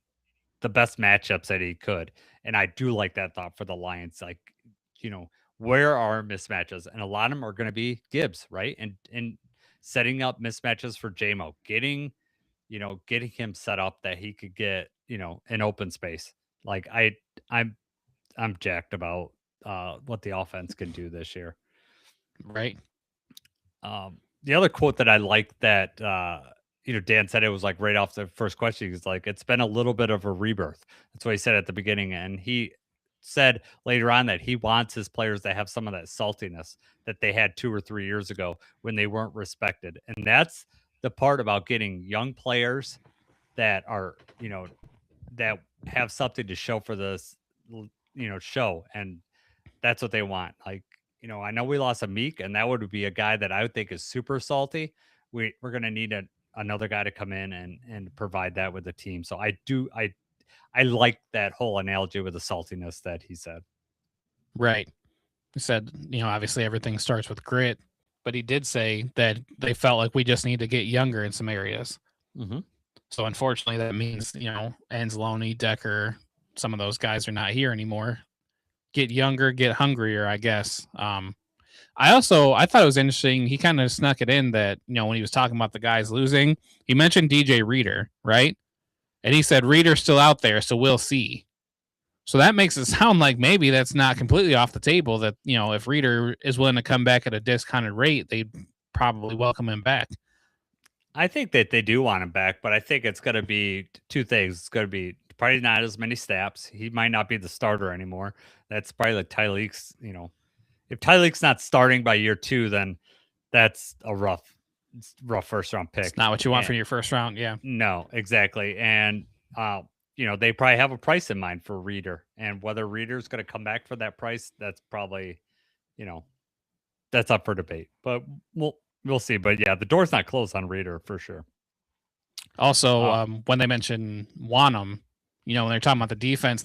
S2: the best matchups that he could. And I do like that thought for the Lions. Like, you know, where are mismatches? And a lot of them are going to be Gibbs, right? And setting up mismatches for JMO, getting him set up that he could get, an open space. Like I'm I'm jacked about what the offense can do this year.
S3: Right.
S2: The other quote that I like that Dan said, it was like right off the first question. He's like, it's been a little bit of a rebirth. That's what he said at the beginning. And he said later on that he wants his players to have some of that saltiness that they had 2 or 3 years ago when they weren't respected. And that's the part about getting young players that are, that have something to show for this, show. And that's what they want. Like, I know we lost a Meek, and that would be a guy that I would think is super salty. We're gonna need another guy to come in and provide that with the team. So I like that whole analogy with the saltiness that he said.
S3: Right. He said, obviously everything starts with grit, but he did say that they felt like we just need to get younger in some areas.
S2: Mm-hmm.
S3: So unfortunately, that means, Anzalone, Decker, some of those guys are not here anymore. Get younger, get hungrier, I guess. I thought it was interesting. He kind of snuck it in that, when he was talking about the guys losing, he mentioned DJ Reader, right? And he said, Reader's still out there, so we'll see. So that makes it sound like maybe that's not completely off the table, that, if Reader is willing to come back at a discounted rate, they'd probably welcome him back.
S2: I think that they do want him back, but I think it's going to be two things. It's going to be probably not as many snaps. He might not be the starter anymore. That's probably like Tyleek's, if Tyleek's not starting by year 2, then that's a rough first round pick.
S3: It's not what you want from your first round. Yeah.
S2: No, exactly. And, they probably have a price in mind for Reader, and whether Reader's going to come back for that price, that's probably, that's up for debate, but we'll see. But yeah, the door's not closed on Reader for sure.
S3: Also, when they mentioned Wanham, when they're talking about the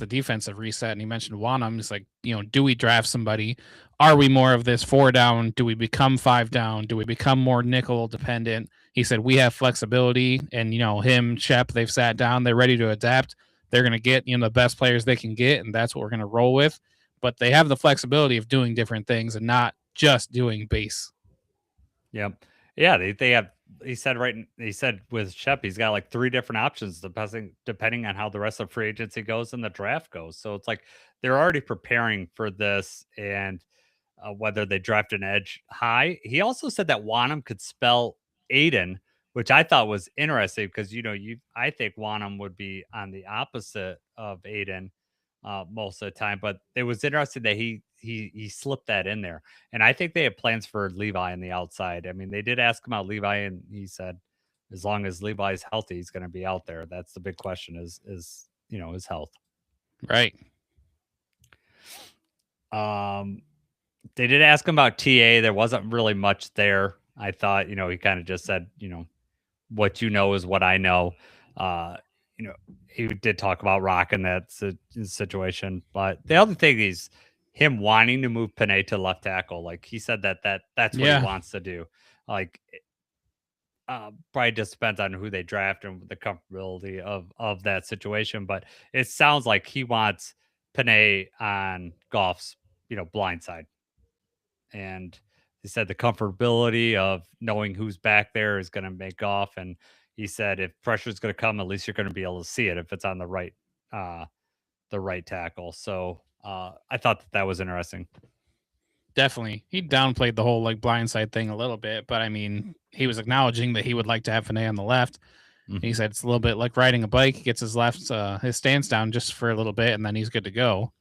S3: defensive reset, and he mentioned Wanham, it's like, do we draft somebody? Are we more of this 4 down? Do we become 5 down? Do we become more nickel dependent? He said, we have flexibility, and, him, Shep, they've sat down, they're ready to adapt. They're going to get, the best players they can get, and that's what we're going to roll with. But they have the flexibility of doing different things and not just doing base.
S2: Yep. Yeah, they have. He said with Shep, he's got like 3 different options depending on how the rest of free agency goes and the draft goes. So it's like they're already preparing for this, and whether they draft an edge high. He also said that Wanham could spell Aiden, which I thought was interesting because I think Wanham would be on the opposite of Aiden most of the time, but it was interesting that he slipped that in there. And I think they have plans for Levi on the outside. I mean, they did ask him about Levi, and he said as long as Levi's healthy, he's going to be out there. That's the big question is his health.
S3: Right.
S2: They did ask him about TA. There wasn't really much there. I thought, he kind of just said, what is what I know. He did talk about Rock in that situation. But the other thing is him wanting to move Panay to left tackle. Like he said that's what he wants to do. Like probably just depends on who they draft and the comfortability of that situation. But it sounds like he wants Panay on Goff's, blind side. And he said the comfortability of knowing who's back there is going to make Goff. And he said if pressure is going to come, at least you're going to be able to see it if it's on the right tackle. So I thought that was interesting.
S3: Definitely. He downplayed the whole blindside thing a little bit, but I mean, he was acknowledging that he would like to have Panay on the left. Mm-hmm. He said it's a little bit like riding a bike. He gets his stance down just for a little bit, and then he's good to go.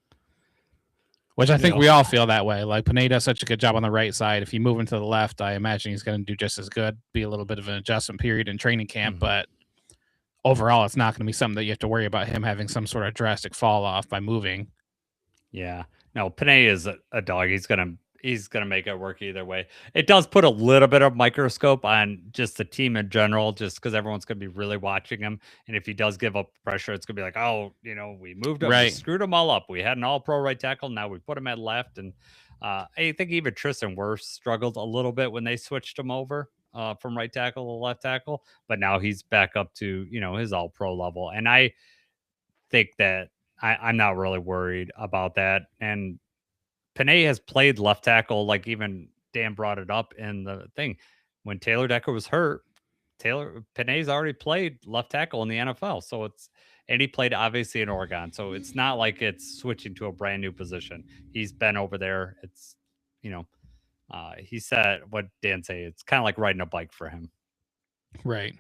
S3: Which I think we all feel that way. Like Panay does such a good job on the right side. If you move him to the left, I imagine he's going to do just as good. Be a little bit of an adjustment period in training camp, but overall, it's not going to be something that you have to worry about him having some sort of drastic fall off by moving.
S2: Yeah. No, Panay is a dog. He's gonna make it work either way. It does put a little bit of microscope on just the team in general, just because everyone's gonna be really watching him. And if he does give up pressure, it's gonna be like, oh, we moved him, we
S3: Right.
S2: screwed him all up. We had an all-pro right tackle, now we put him at left. And I think even Tristan Wirfs struggled a little bit when they switched him over from right tackle to left tackle, but now he's back up to his all-pro level. And I think that I'm not really worried about that. And Panay has played left tackle, like even Dan brought it up in the thing. When Taylor Decker was hurt, Panay's already played left tackle in the NFL. So and he played obviously in Oregon. So it's not like it's switching to a brand new position. He's been over there. It's, he said what Dan say, it's kind of like riding a bike for him.
S3: Right.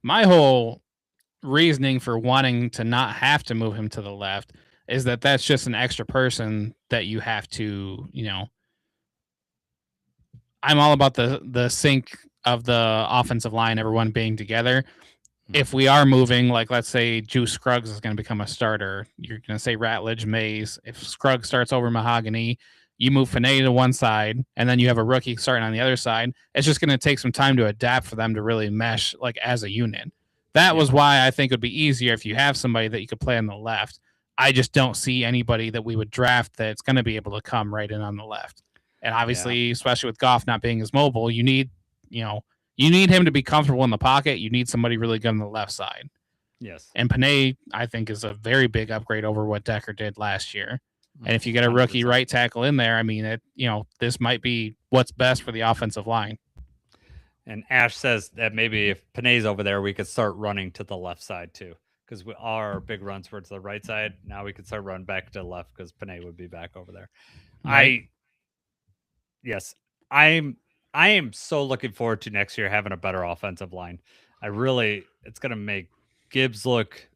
S3: My whole reasoning for wanting to not have to move him to the left is that that's just an extra person that you have to, I'm all about the sync of the offensive line, everyone being together. If we are moving, like let's say Juice Scruggs is going to become a starter, you're going to say Ratledge, Mays. If Scruggs starts over Mahogany, you move Panay to one side, and then you have a rookie starting on the other side. It's just going to take some time to adapt for them to really mesh like as a unit. That was why I think it would be easier if you have somebody that you could play on the left. I just don't see anybody that we would draft that's going to be able to come right in on the left. And obviously, especially with Goff not being as mobile, you need him to be comfortable in the pocket. You need somebody really good on the left side.
S2: Yes.
S3: And Panay, I think, is a very big upgrade over what Decker did last year. And if you get a rookie 100%. Right tackle in there, I mean, this might be what's best for the offensive line.
S2: And Ash says that maybe if Panay's over there, we could start running to the left side too, because our big runs were to the right side. Now we could start running back to the left because Panay would be back over there. Right. I am so looking forward to next year having a better offensive line. It's going to make Gibbs look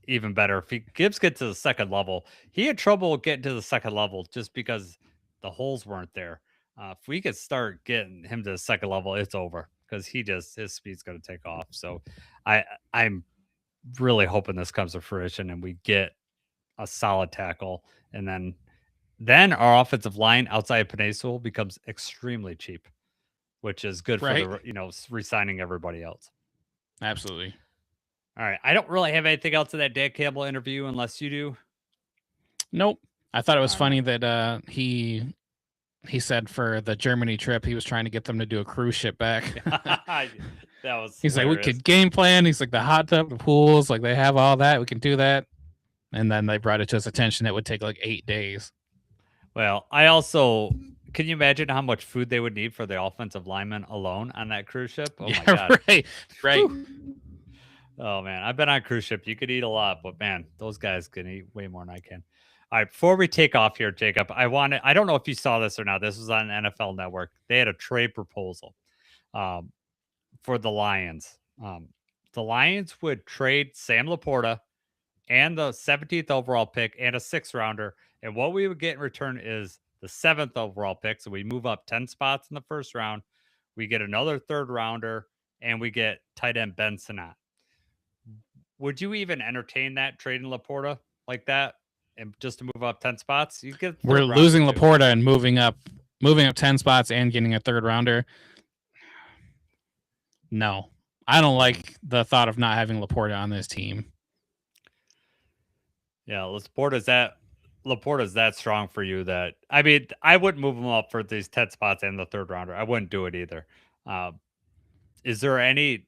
S2: even better. If Gibbs gets to the second level, he had trouble getting to the second level just because the holes weren't there. If we could start getting him to the second level, it's over because his speed's going to take off. So I'm really hoping this comes to fruition and we get a solid tackle. And then our offensive line outside of Penasul becomes extremely cheap, which is good for re-signing everybody else.
S3: Absolutely.
S2: All right. I don't really have anything else in that Dan Campbell interview unless you do.
S3: Nope. I thought it was funny that he said for the Germany trip, he was trying to get them to do a cruise ship back. He's hilarious. Like, we could game plan. He's like, the hot tub, the pools, like they have all that. We can do that. And then they brought it to his attention. It would take like 8 days.
S2: Well, can you imagine how much food they would need for the offensive linemen alone on that cruise ship? Oh my God.
S3: Right.
S2: Whew. Oh man, I've been on a cruise ship. You could eat a lot, but man, those guys can eat way more than I can. All right, before we take off here, Jacob, I don't know if you saw this or not. This was on NFL Network. They had a trade proposal for the Lions. The Lions would trade Sam Laporta and the 17th overall pick and a 6th rounder. And what we would get in return is the 7th overall pick. So we move up 10 spots in the first round. We get another 3rd rounder and we get tight end Ben Sinnott. Would you even entertain that trading Laporta like that and just to move up 10 spots?
S3: We're losing Laporta and moving up 10 spots and getting a 3rd rounder. No, I don't like the thought of not having Laporta on this team.
S2: Yeah, Laporta's that strong for you that I wouldn't move him up for these 10 spots and the 3rd rounder. I wouldn't do it either. Is there any?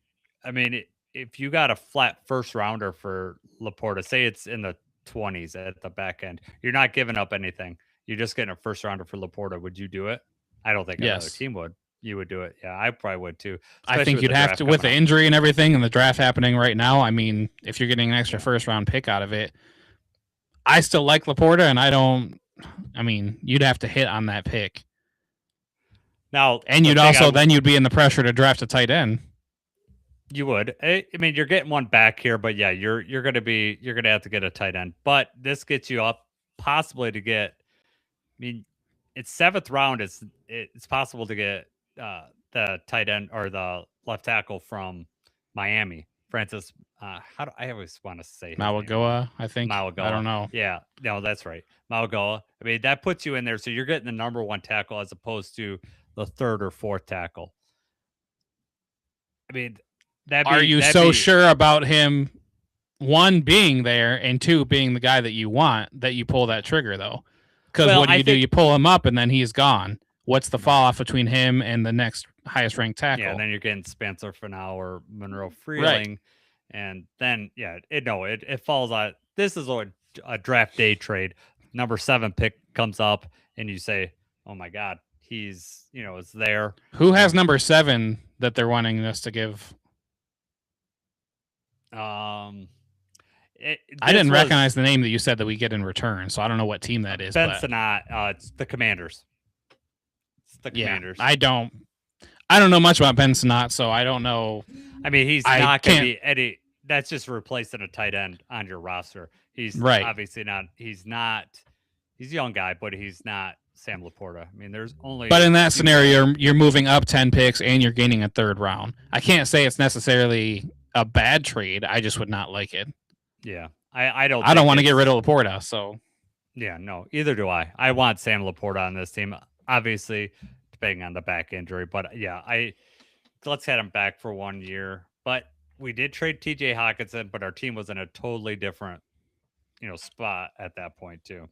S2: If you got a flat 1st rounder for Laporta, say it's in the 20s at the back end, you're not giving up anything. You're just getting a 1st rounder for Laporta. Would you do it? I don't think another team would. You would do it. Yeah, I probably would too.
S3: I think you'd have to with the injury and everything and the draft happening right now. I mean, if you're getting an extra 1st round pick out of it, I still like Laporta and you'd have to hit on that pick.
S2: Now,
S3: and you'd be in the pressure to draft a tight end.
S2: You would. You're getting one back here, but yeah, you're gonna have to get a tight end. But this gets you up possibly to get mean, it's 7th round. It's possible to get the tight end or the left tackle from Miami, Francis. I always want to say his name wrong.
S3: Malagoa, I think. I
S2: Malagoa.
S3: don't know.
S2: Yeah, no, that's right. Malagoa. I mean, that puts you in there, so you're getting the number 1 tackle as opposed to the 3rd or 4th tackle. I mean,
S3: Are you so sure about him, one, being there, and two, being the guy that you want, that you pull that trigger, though? Because what do? You pull him up, and then he's gone. What's the fall off between him and the next highest ranked tackle?
S2: Yeah, then you're getting Spencer Fanau or Monroe Freeling.
S3: Right.
S2: And then, it falls on. This is a draft day trade. Number 7 pick comes up, and you say, "Oh my God, he's is there."
S3: Who has number 7 that they're wanting us to give?
S2: I
S3: didn't recognize the name that you said that we get in return, so I don't know what team that is.
S2: Bensonot. It's the Commanders. It's the Commanders.
S3: I don't know much about Bensonot, so I don't know.
S2: I mean, he's not going to be any. That's just replacing a tight end on your roster. He's obviously not. He's not. He's a young guy, but he's not Sam Laporta. I mean, there's only.
S3: But in that scenario, you're moving up 10 picks and you're gaining a 3rd round. I can't say it's necessarily a bad trade. I just would not like it.
S2: Yeah, I don't.
S3: I don't want to get rid of Laporta. So.
S2: Yeah, no, either do I. I want Sam Laporta on this team. Obviously, depending on the back injury, but yeah, let's have him back for 1 year. But we did trade TJ Hawkinson, but our team was in a totally different, spot at that point too.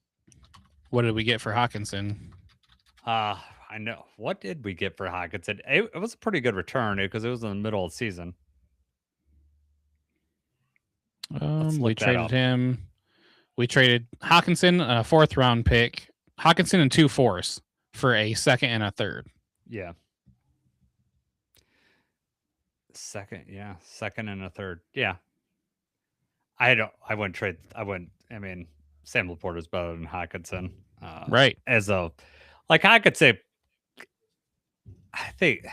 S3: What did we get for Hawkinson?
S2: I know. What did we get for Hawkinson? It was a pretty good return because it was in the middle of the season.
S3: We traded him. We traded Hawkinson, a 4th round pick, Hawkinson and 2 4s for a 2nd and a 3rd.
S2: Yeah. 2nd and a 3rd. Yeah. I wouldn't trade. I mean, Sam Laporta is better than Hawkinson.
S3: Right.
S2: Hawkinson, I think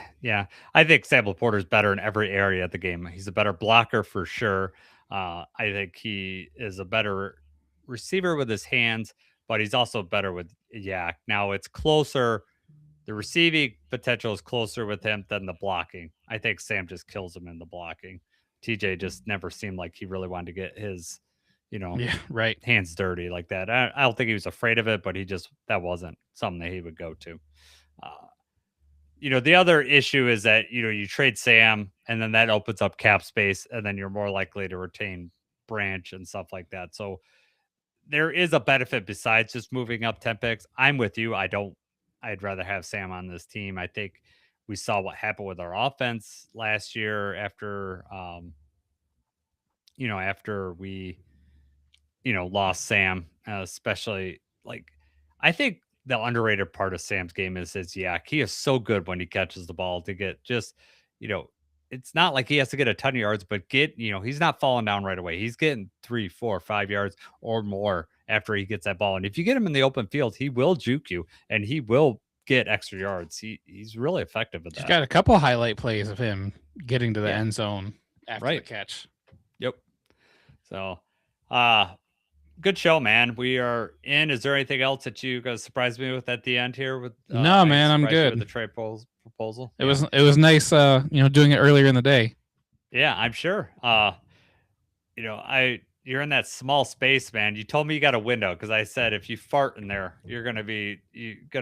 S2: Sam Laporta is better in every area of the game. He's a better blocker for sure. I think he is a better receiver with his hands, but he's also better with Yak. Now it's closer. The receiving potential is closer with him than the blocking. I think Sam just kills him in the blocking. TJ just never seemed like he really wanted to get his, hands dirty like that. I don't think he was afraid of it, but that wasn't something that he would go to. The other issue is that, you trade Sam and then that opens up cap space and then you're more likely to retain Branch and stuff like that. So there is a benefit besides just moving up 10 picks. I'm with you. I'd rather have Sam on this team. I think we saw what happened with our offense last year after, after we, lost Sam, especially I think the underrated part of Sam's game is his yak. He is so good when he catches the ball to get just, it's not like he has to get a ton of yards, but he's not falling down right away. He's getting 3, 4, 5 yards or more after he gets that ball. And if you get him in the open field, he will juke you and he will get extra yards. He's really effective at that.
S3: He's got a couple highlight plays of him getting to the end zone after the catch.
S2: Yep. So, good show, man. We are in. Is there anything else that you guys surprised me with at the end here?
S3: No, man, I'm good.
S2: With the trade proposal.
S3: It was nice, doing it earlier in the day.
S2: Yeah, I'm sure. You're in that small space, man. You told me you got a window because I said if you fart in there, you're gonna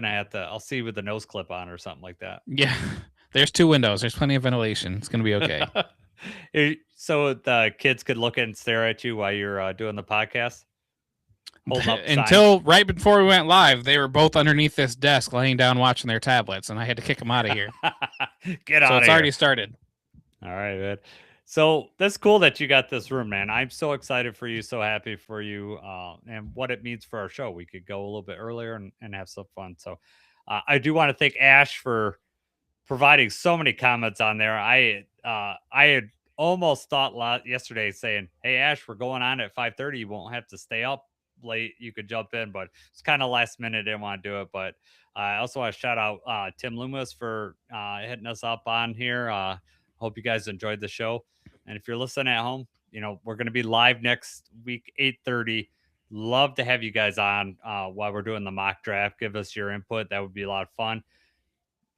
S2: have to. I'll see you with the nose clip on or something like that.
S3: Yeah, there's 2 windows. There's plenty of ventilation. It's gonna be okay.
S2: So the kids could look and stare at you while you're doing the podcast.
S3: Until right before we went live, they were both underneath this desk, laying down, watching their tablets, and I had to kick them out of here.
S2: Get out! So
S3: it's already started.
S2: All right, man. So that's cool that you got this room, man. I'm so excited for you, so happy for you, and what it means for our show. We could go a little bit earlier and have some fun. So I do want to thank Ash for providing so many comments on there. I had almost thought yesterday saying, "Hey, Ash, we're going on at 5:30. You won't have to stay up late. You could jump in," but it's kind of last minute. Didn't want to do it, but I also want to shout out Tim Loomis for hitting us up on here. Hope you guys enjoyed the show. And if you're listening at home, we're going to be live next week, 8:30 Love to have you guys on while we're doing the mock draft. Give us your input. That would be a lot of fun.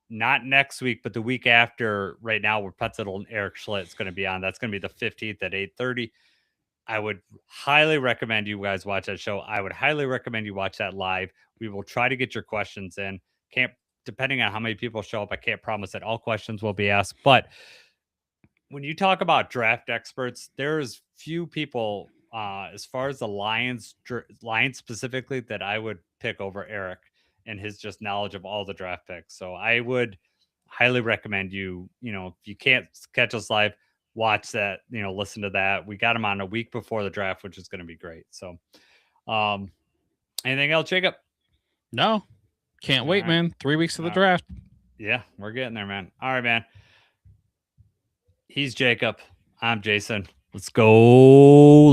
S2: Not next week, but the week after. Right now, where Petzel and Eric Schlitt's going to be on. That's going to be the 15th at 8:30. I would highly recommend you guys watch that show. I would highly recommend you watch that live. We will try to get your questions in. Can't, depending on how many people show up, I can't promise that all questions will be asked. But when you talk about draft experts, there's few people, as far as the Lions specifically, that I would pick over Eric and his just knowledge of all the draft picks. So I would highly recommend you, if you can't catch us live, watch that, listen to that. We got him on a week before the draft, which is going to be great. So, anything else, Jacob?
S3: No, can't wait, man. 3 weeks to the draft.
S2: Yeah, we're getting there, man. All right, man. He's Jacob. I'm Jason. Let's go.